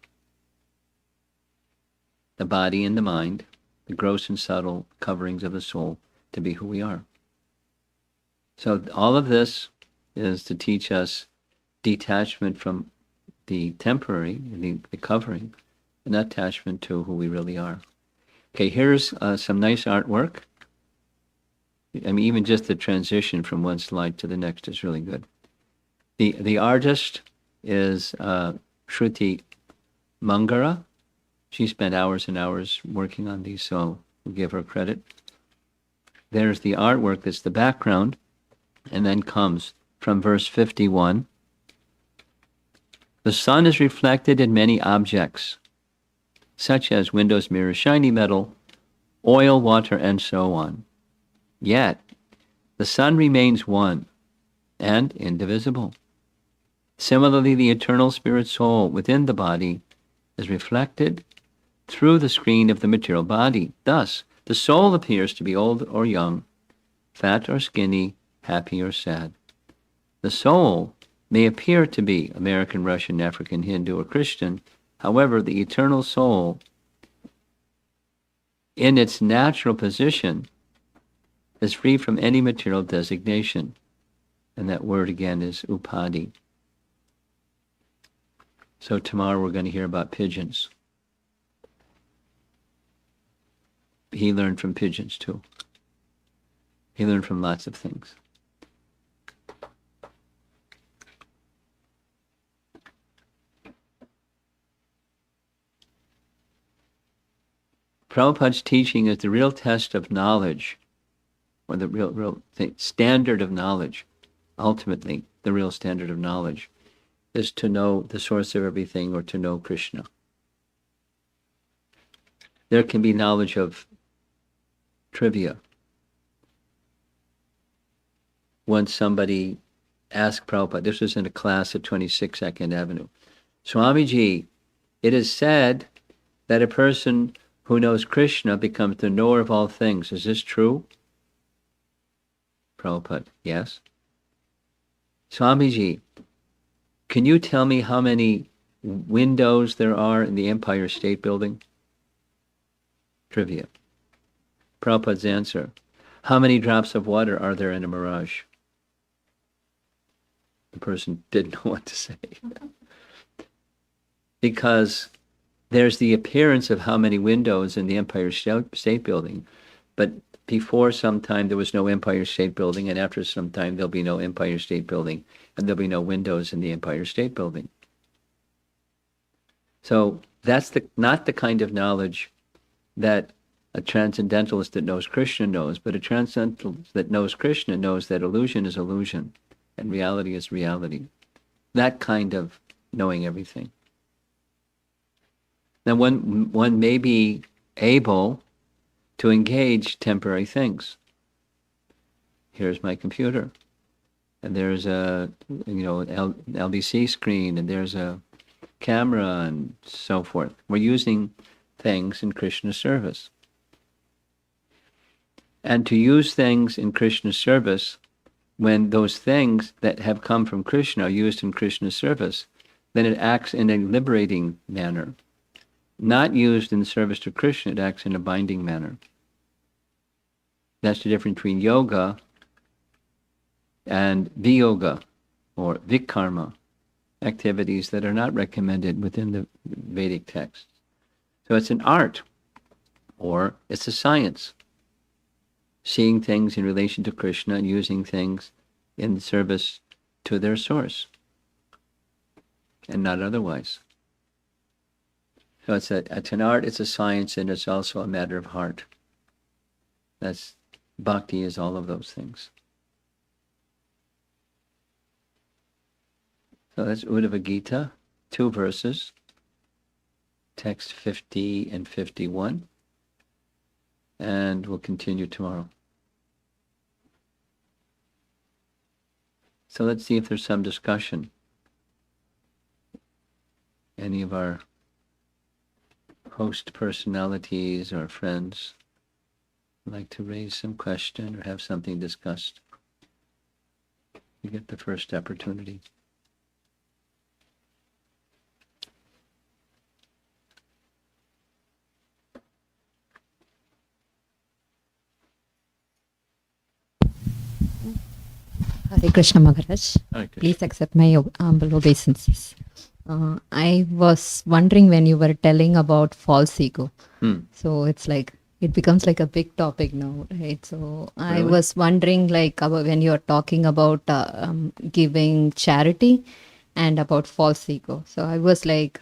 The body and the mind, the gross and subtle coverings of the soul to be who we are. So all of this is to teach us detachment from the temporary, the covering, and attachment to who we really are. Okay, here's some nice artwork. I mean, even just the transition from one slide to the next is really good. The artist is Shruti Mangara. She spent hours and hours working on these, so we'll give her credit. There's the artwork that's the background, and then comes from verse 51. The sun is reflected in many objects, such as windows, mirrors, shiny metal, oil, water, and so on. Yet, the sun remains one and indivisible. Similarly, the eternal spirit soul within the body is reflected through the screen of the material body. Thus, the soul appears to be old or young, fat or skinny, happy or sad. The soul may appear to be American, Russian, African, Hindu, or Christian. However, the eternal soul, in its natural position, is free from any material designation. And that word again is upadi. So tomorrow we're going to hear about pigeons. He learned from pigeons too. He learned from lots of things. Prabhupada's teaching is the real test of knowledge, or the real standard of knowledge. Ultimately, the real standard of knowledge is to know the source of everything, or to know Krishna. There can be knowledge of trivia. Once somebody asked Prabhupada, this was in a class at 26 2nd Avenue, Swamiji, it is said that a person who knows Krishna becomes the knower of all things. Is this true? Prabhupada, yes. Swamiji, can you tell me how many windows there are in the Empire State Building? Trivia. Prabhupada's answer, how many drops of water are there in a mirage? The person didn't know what to say. Because there's the appearance of how many windows in the Empire State Building, but before some time there was no Empire State Building, and after some time there'll be no Empire State Building, and there'll be no windows in the Empire State Building. So that's not the kind of knowledge that a transcendentalist that knows Krishna knows, but a transcendentalist that knows Krishna knows that illusion is illusion, and reality is reality. That kind of knowing everything. Now, one may be able to engage temporary things. Here's my computer, and there's a LBC screen, and there's a camera, and so forth. We're using things in Krishna's service. And to use things in Krishna's service, when those things that have come from Krishna are used in Krishna's service, then it acts in a liberating manner. Not used in service to Krishna, it acts in a binding manner. That's the difference between yoga and viyoga, or vikarma, activities that are not recommended within the Vedic texts. So it's an art, or it's a science. Seeing things in relation to Krishna and using things in service to their source, and not otherwise. So it's an art, it's a science, and it's also a matter of heart. That's bhakti is all of those things. So that's Uddhava Gita, 2 verses, text 50 and 51. And we'll continue tomorrow. So let's see if there's some discussion. Any of our host personalities or friends would like to raise some question or have something discussed. You get the first opportunity. Hare Krishna Maharaj. Hare Krishna. Please accept my humble obeisances. I was wondering when you were telling about false ego. So it's like, it becomes like a big topic now, right? So I Really? was wondering like about when you're talking about giving charity and about false ego. So I was like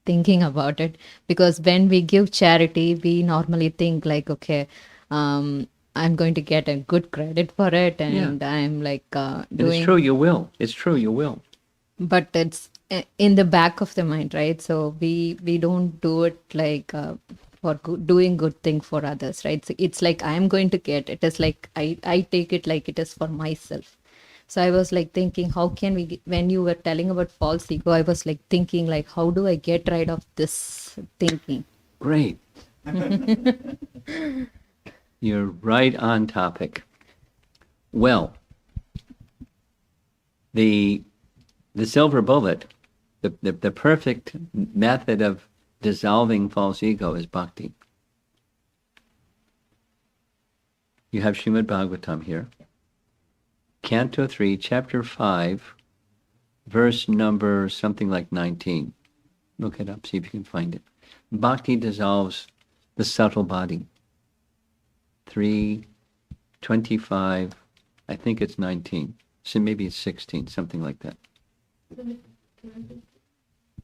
thinking about it, because when we give charity, we normally think like, okay, I'm going to get a good credit for it, and I'm like And doing. it's true, you will. It's true, you will. But it's in the back of the mind, right? So we don't do it like for doing good thing for others, right? So it's like I'm going to get it. It's like I take it like it is for myself. So I was like thinking, how can we when you were telling about false ego, I was like thinking like, how do I get rid of this thinking? Great. You're right on topic. Well, the silver bullet, the perfect method of dissolving false ego is bhakti. You have Srimad Bhagavatam here. Canto 3, Chapter 5, verse number something like 19. Look it up, see if you can find it. Bhakti dissolves the subtle body. 3:25, I think it's 19. So maybe it's 16, something like that.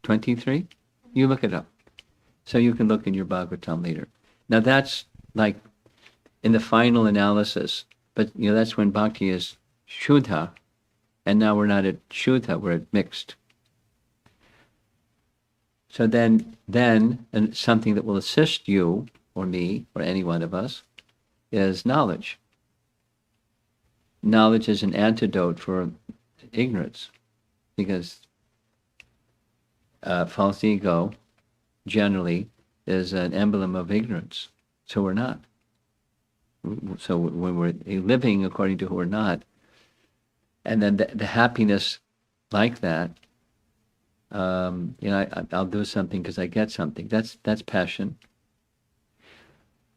23? You look it up. So you can look in your Bhagavatam later. Now that's like in the final analysis, but that's when bhakti is Shuddha, and now we're not at Shuddha, we're at mixed. So then and something that will assist you or me or any one of us is knowledge. Knowledge is an antidote for ignorance, because false ego generally is an emblem of ignorance. So we're not. So when we're living according to who we're not, and then the happiness like that, I'll do something because I get something. That's passion.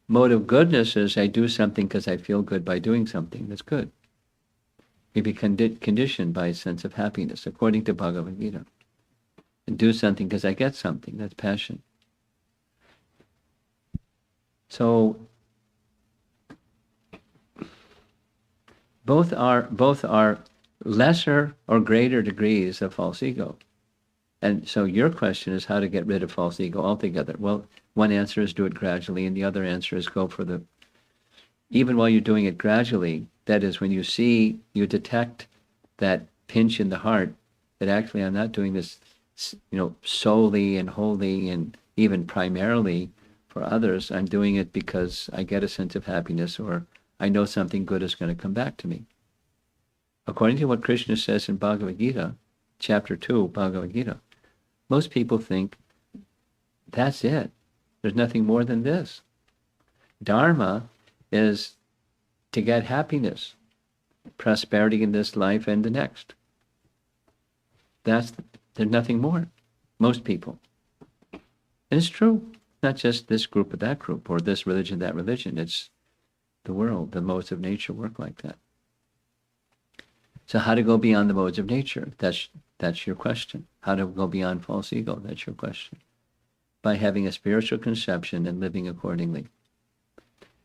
Mode of goodness is I do something because I feel good by doing something. That's good. We be conditioned by a sense of happiness, according to Bhagavad Gita. And do something because I get something. That's passion. So both are lesser or greater degrees of false ego. And so your question is how to get rid of false ego altogether. Well, one answer is do it gradually, and the other answer is go for even while you're doing it gradually, that is, when you detect that pinch in the heart, that actually I'm not doing this, solely and wholly and even primarily for others. I'm doing it because I get a sense of happiness, or I know something good is going to come back to me. According to what Krishna says in Bhagavad Gita, chapter 2, Bhagavad Gita, most people think that's it. There's nothing more than this. Dharma is to get happiness, prosperity in this life and the next. There's nothing more. Most people. And it's true. Not just this group or that group, or this religion, that religion. It's the world. The modes of nature work like that. So how to go beyond the modes of nature? That's your question. How to go beyond false ego? That's your question. by having a spiritual conception and living accordingly.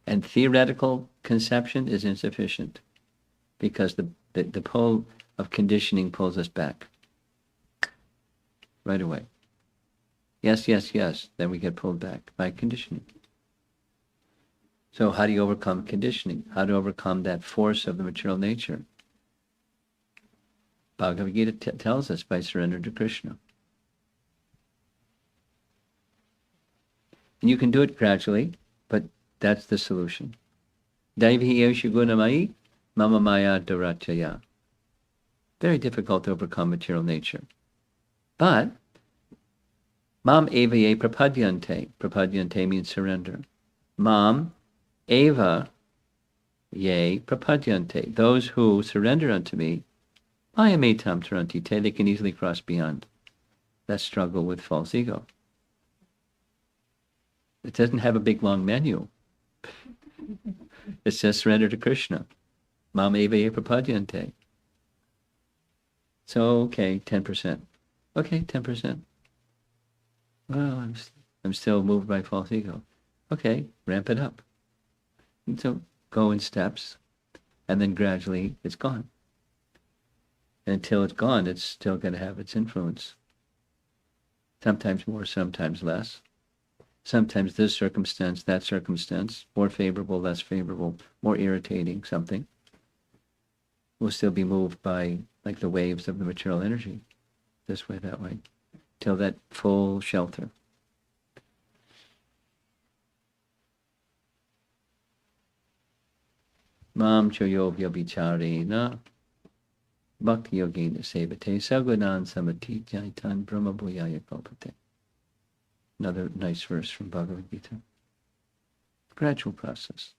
And theoretical conception is insufficient because the pull of conditioning pulls us back right away. Yes, yes, yes. Then we get pulled back by conditioning. So how do you overcome conditioning? How to overcome that force of the material nature? Bhagavad Gita tells us by surrender to Krishna. And you can do it gradually, but that's the solution. Daivi yosha gunamai mama maya durachaya. Very difficult to overcome material nature. But mam eva ye prapadyante. Prapadyante means surrender. Mam eva ye prapadyante. Those who surrender unto me, ayametam tarantite, they can easily cross beyond that struggle with false ego. It doesn't have a big long menu. It says surrender to Krishna. Mam eva ye prapadyante. So, okay, 10%. Okay, 10%. Well, I'm still moved by false ego. Okay, ramp it up. And so go in steps, and then gradually it's gone. And until it's gone, it's still going to have its influence. Sometimes more, sometimes less. Sometimes this circumstance, that circumstance, more favorable, less favorable, more irritating, something. We'll still be moved by like the waves of the material energy, this way, that way, till that full shelter. Mam choyo vyabhicharena bhakti yogena sevate sagunan samati jaitan brahma bhuyaya kalpate. Another nice verse from Bhagavad Gita. Gradual process.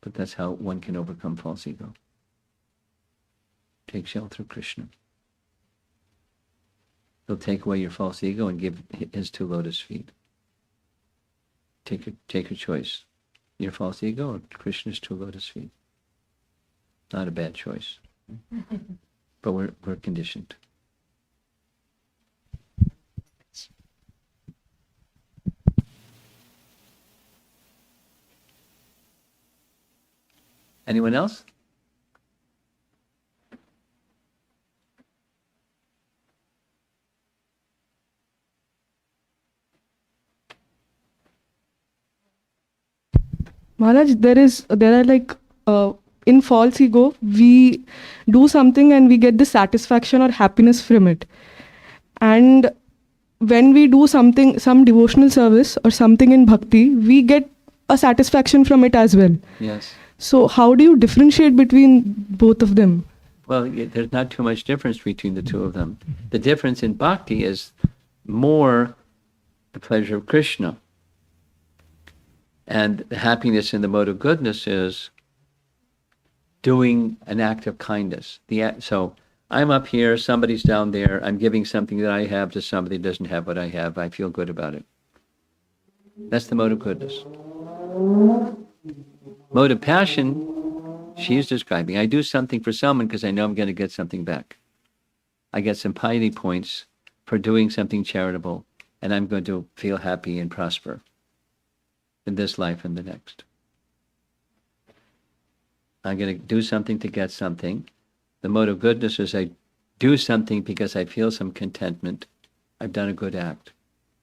But that's how one can overcome false ego. Take shelter of Krishna. He'll take away your false ego and give his 2 lotus feet. Take a choice. Your false ego or Krishna's 2 lotus feet. Not a bad choice. But we're conditioned. Anyone else? Maharaj, there are like in false ego, we do something and we get the satisfaction or happiness from it. And when we do something, some devotional service or something in bhakti, we get a satisfaction from it as well. Yes. So how do you differentiate between both of them? Well, there's not too much difference between the 2 of them. The difference in bhakti is more the pleasure of Krishna. And the happiness in the mode of goodness is doing an act of kindness. So I'm up here, somebody's down there, I'm giving something that I have to somebody who doesn't have what I have. I feel good about it. That's the mode of goodness. Mode of passion, she's describing. I do something for someone because I know I'm going to get something back. I get some piety points for doing something charitable, and I'm going to feel happy and prosper in this life and the next. I'm going to do something to get something. The mode of goodness is I do something because I feel some contentment. I've done a good act.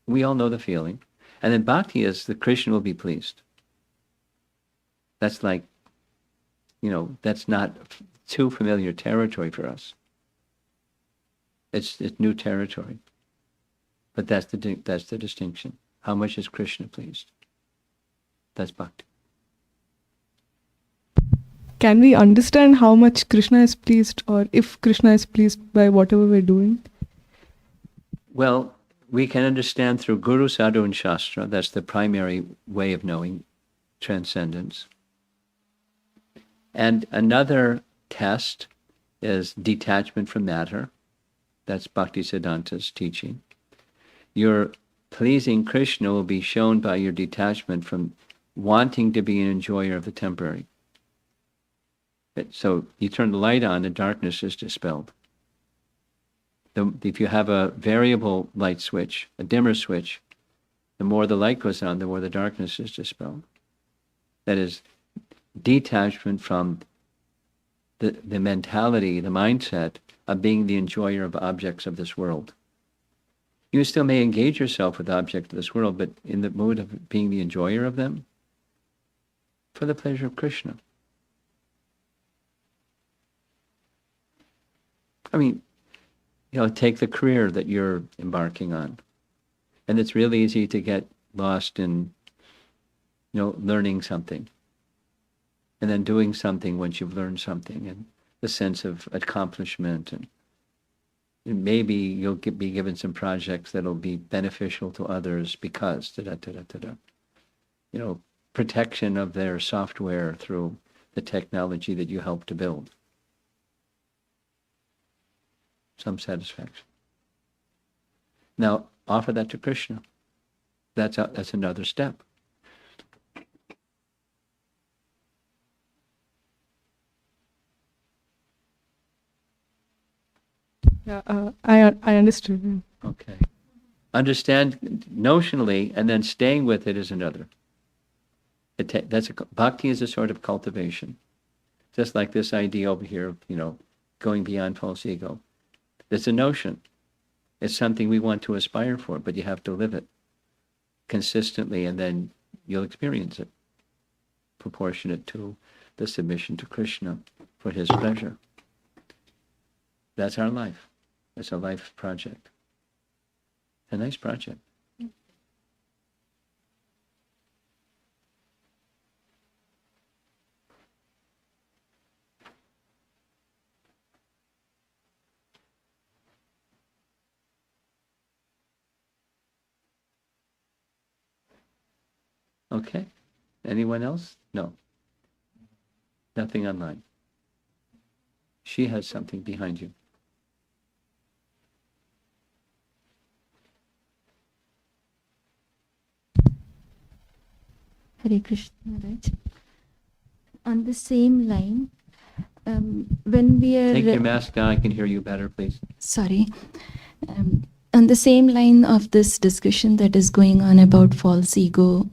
We all know the feeling. And then bhakti is the Krishna will be pleased. That's like, that's not too familiar territory for us. It's new territory. But that's the distinction. How much is Krishna pleased? That's bhakti. Can we understand how much Krishna is pleased, or if Krishna is pleased by whatever we're doing? Well, we can understand through Guru, Sadhu, and Shastra. That's the primary way of knowing transcendence. And another test is detachment from matter. That's Bhaktisiddhanta's teaching. Your pleasing Krishna will be shown by your detachment from wanting to be an enjoyer of the temporary. So you turn the light on, the darkness is dispelled. If you have a variable light switch, a dimmer switch, The more the light goes on, the more the darkness is dispelled. That is, detachment from the mentality, the mindset of being the enjoyer of objects of this world. You still may engage yourself with objects of this world, but in the mood of being the enjoyer of them for the pleasure of Krishna. I mean, take the career that you're embarking on. And it's really easy to get lost in, learning something. And then doing something once you've learned something, and the sense of accomplishment. And maybe you'll be given some projects that'll be beneficial to others because, protection of their software through the technology that you help to build. Some satisfaction. Now, offer that to Krishna. That's another step. Yeah, I understood. Okay. Understand notionally, and then staying with it is another. Bhakti is a sort of cultivation. Just like this idea over here of, going beyond false ego. It's a notion. It's something we want to aspire for, but you have to live it consistently, and then you'll experience it, proportionate to the submission to Krishna for his pleasure. That's our life. It's a life project. A nice project. Okay. Anyone else? No. Nothing online. She has something behind you. Hare Krishna Maharaj. On the same line, when we are... Take your mask down, I can hear you better, please. Sorry. On the same line of this discussion that is going on about false ego,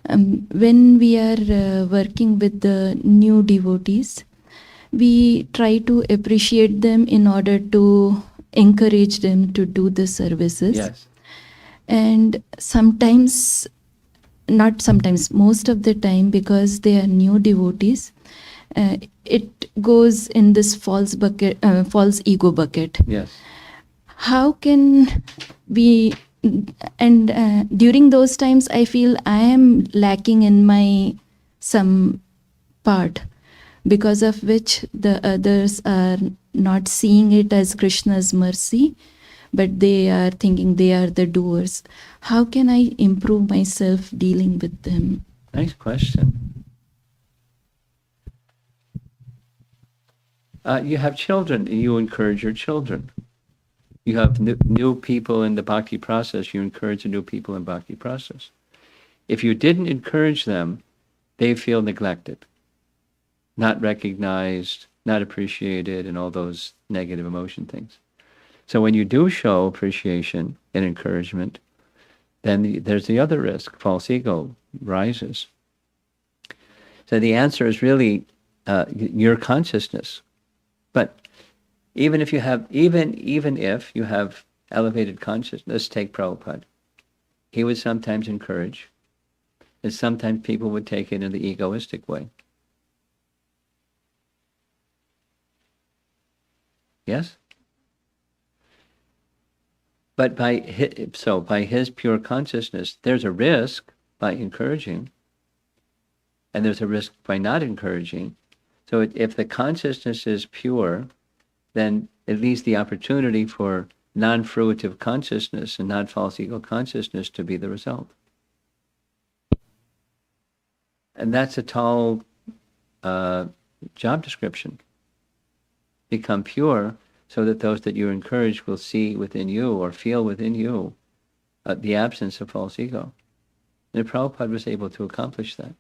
when we are working with the new devotees, we try to appreciate them in order to encourage them to do the services. Yes. And sometimes, not sometimes, most of the time, because they are new devotees, it goes in this false ego bucket. Yes. How can we, and during those times I feel I am lacking in my some part, because of which the others are not seeing it as Krishna's mercy, but they are thinking they are the doers. How can I improve myself dealing with them? Nice question. You have children, and you encourage your children. You have new people in the bhakti process, you encourage the new people in bhakti process. If you didn't encourage them, they feel neglected, not recognized, not appreciated, and all those negative emotion things. So when you do show appreciation and encouragement, then there's the other risk, false ego rises. So the answer is really your consciousness. But even if you have elevated consciousness, take Prabhupada. He would sometimes encourage, and sometimes people would take it in the egoistic way. Yes? But by his pure consciousness, there's a risk by encouraging, and there's a risk by not encouraging. So if the consciousness is pure, then at least the opportunity for non-fruitive consciousness and not false ego consciousness to be the result. And that's a tall job description. Become pure so that those that you encourage will see within you or feel within you the absence of false ego. And Prabhupada was able to accomplish that.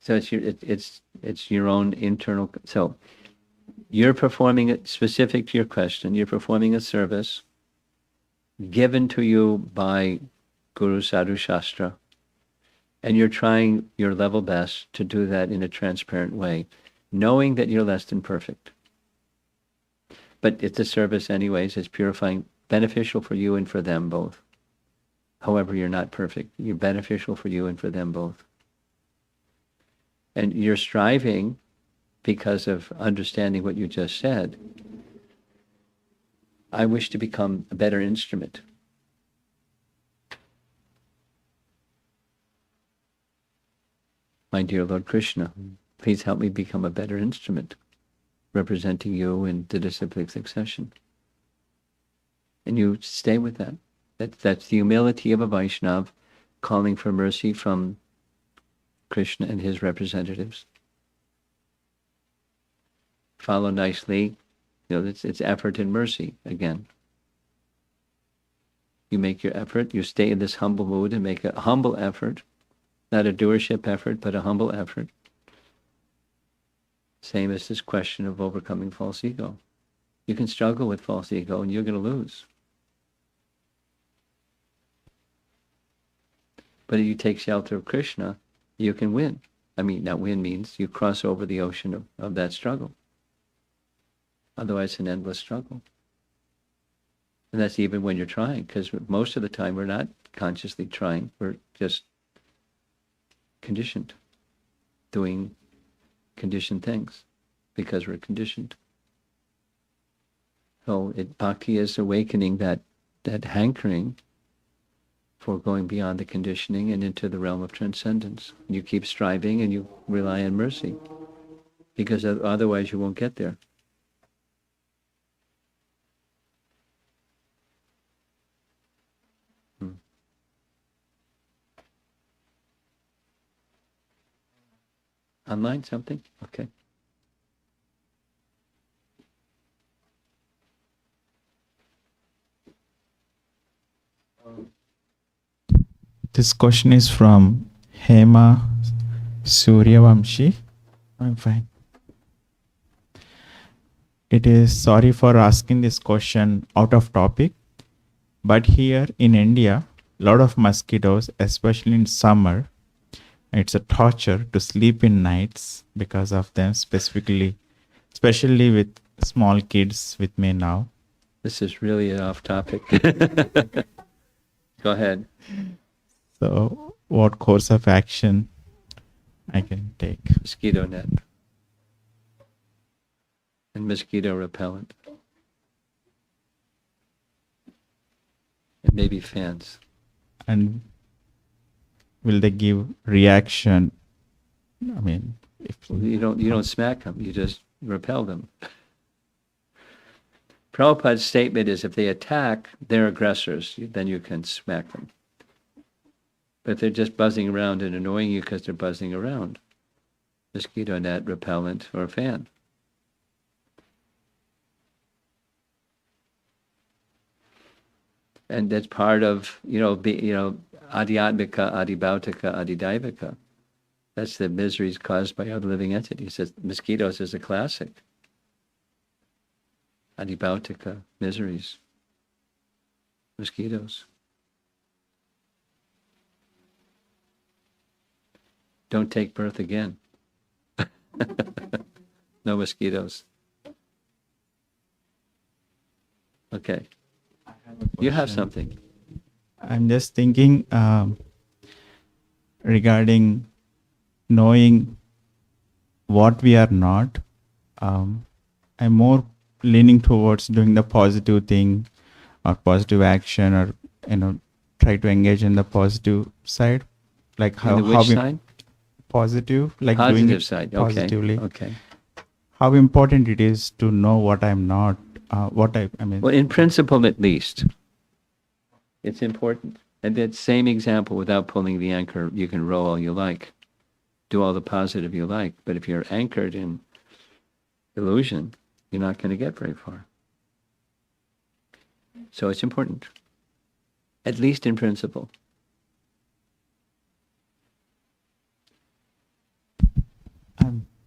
So it's your own internal. So You're performing it specific to your question. You're performing a service given to you by Guru Sadhu Shastra, and you're trying your level best to do that in a transparent way, knowing that you're less than perfect. But it's a service anyways. It's purifying, beneficial for you and for them both. However, you're not perfect. You're beneficial for you and for them both. And you're striving because of understanding what you just said. I wish to become a better instrument. My dear Lord Krishna, please help me become a better instrument, representing you in the disciplic succession. And you stay with that. That's the humility of a Vaishnav, calling for mercy from Krishna and his representatives. Follow nicely. It's effort and mercy again. You make your effort, you stay in this humble mood and make a humble effort, not a doership effort, but a humble effort. Same as this question of overcoming false ego. You can struggle with false ego and you're going to lose. But if you take shelter of Krishna, you can win. I mean, not win means you cross over the ocean of that struggle. Otherwise, it's an endless struggle. And that's even when you're trying, because most of the time we're not consciously trying. We're just conditioned, doing conditioned things because we're conditioned. So bhakti is awakening that hankering for going beyond the conditioning and into the realm of transcendence. You keep striving and you rely on mercy, because otherwise you won't get there. Online something? Okay. This question is from Hema Suryavamshi. I'm fine. It is, sorry for asking this question out of topic, but here in India, a lot of mosquitoes, especially in summer, it's a torture to sleep in nights because of them, especially with small kids with me now. This is really off topic. Go ahead. So what course of action I can take? Mosquito net and mosquito repellent. And maybe fans. And will they give reaction? I mean, if You don't smack them, you just repel them. Prabhupada's statement is if they attack, they're aggressors, then you can smack them. But if they're just buzzing around and annoying you because they're buzzing around, mosquito net, repellent, or fan. And that's part of, adhyatmika, adibhautika, adidaivika. That's the miseries caused by other living entities. Says mosquitoes is a classic. Adibhautika, miseries. Mosquitoes. Don't take birth again. No mosquitoes. Okay. You have something. I'm just thinking regarding knowing what we are not. I'm more leaning towards doing the positive thing or positive action, or try to engage in the positive side, like In the which side? Positive, like Positive doing it side. Okay. positively. Okay. How important it is to know what I'm not. I mean. Well, in principle, at least, it's important. And that same example, without pulling the anchor, you can row all you like, do all the positive you like. But if you're anchored in illusion, you're not going to get very far. So it's important, at least in principle.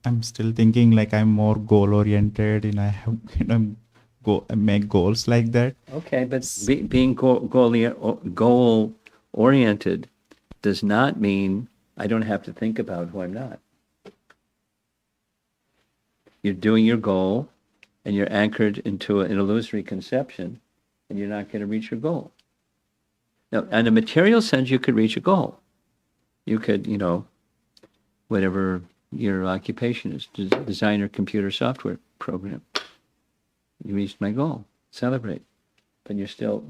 I'm still thinking like I'm more goal oriented and I have make goals like that. Okay, but being goal oriented does not mean I don't have to think about who I'm not. You're doing your goal, and you're anchored into an illusory conception, and you're not going to reach your goal. Now, in a material sense, you could reach a goal. You could, whatever your occupation is, designer, computer, software program. You reached my goal. Celebrate. But you're still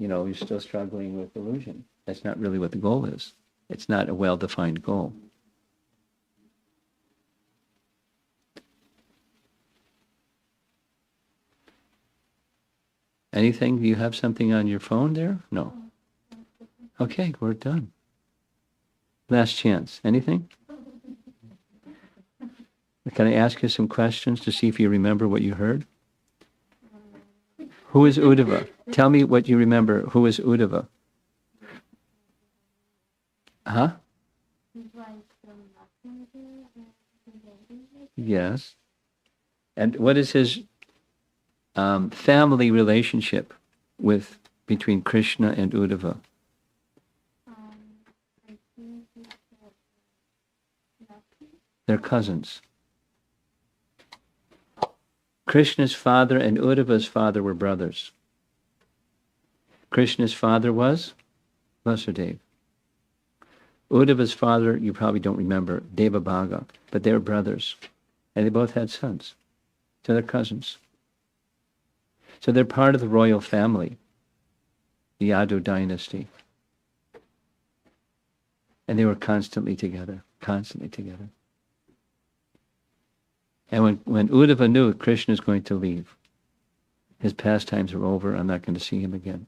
struggling with illusion. That's not really what the goal is. It's not a well-defined goal. Anything? Do you have something on your phone there? No. Okay, we're done. Last chance. Anything? Can I ask you some questions to see if you remember what you heard? Who is Uddhava? Tell me what you remember. Who is Uddhava? Huh? Yes. And what is his family relationship between Krishna and Uddhava? They're cousins. Krishna's father and Uddhava's father were brothers. Krishna's father was Vasudeva. Uddhava's father, you probably don't remember, Devabhaga, but they were brothers. And they both had sons. So they're cousins. So they're part of the royal family, the Yadu dynasty. And they were constantly together. And when Uddhava knew Krishna is going to leave, his pastimes are over, I'm not going to see him again.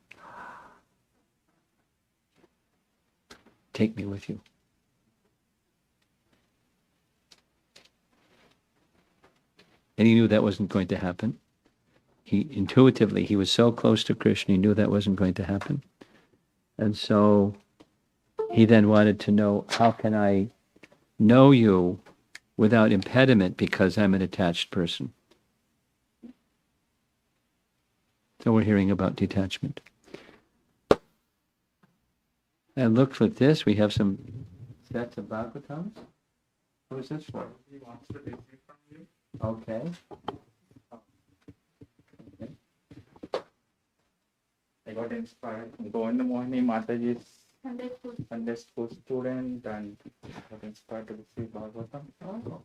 Take me with you. And he knew that wasn't going to happen. He was so close to Krishna, he knew that wasn't going to happen. And so he then wanted to know, how can I know you without impediment, because I'm an attached person? So we're hearing about detachment. And look for this, we have some sets of Bhagavatams. Who is this for? He wants to take it from you. Okay. I got inspired. Go in the morning, Mataji's Sunday school student, and got inspired to see Bhagavatam. Oh.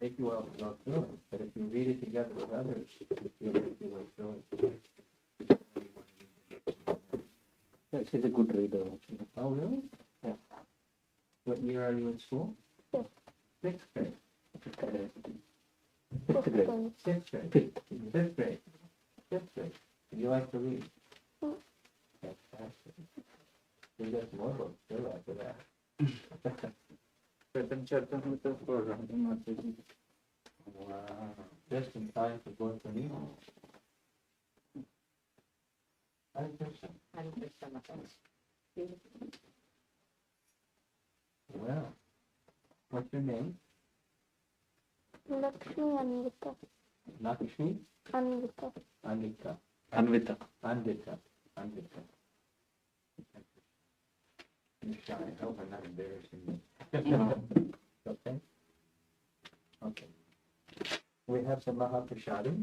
Take you all to go through it, but if you read it together with others, you'll make your way through it. Yeah, she's a good reader. Oh, really? Yeah. What year are you in school? Sixth grade. Fifth grade. Sixth grade. Fifth grade. Fifth grade. You like to read? Fantastic. You got more books still after that. Pratham Chaturmurti for Radha Mataji. Wow. Just in time for going to me. Hare Krishna. Well, what's your name? Lakshmi Anvita. Lakshmi? Anvita. Anvita. Anvita. Anvita. Anvita. I'm shy. I hope I'm not embarrassing you. Okay? Okay. We have some Mahaprasadi.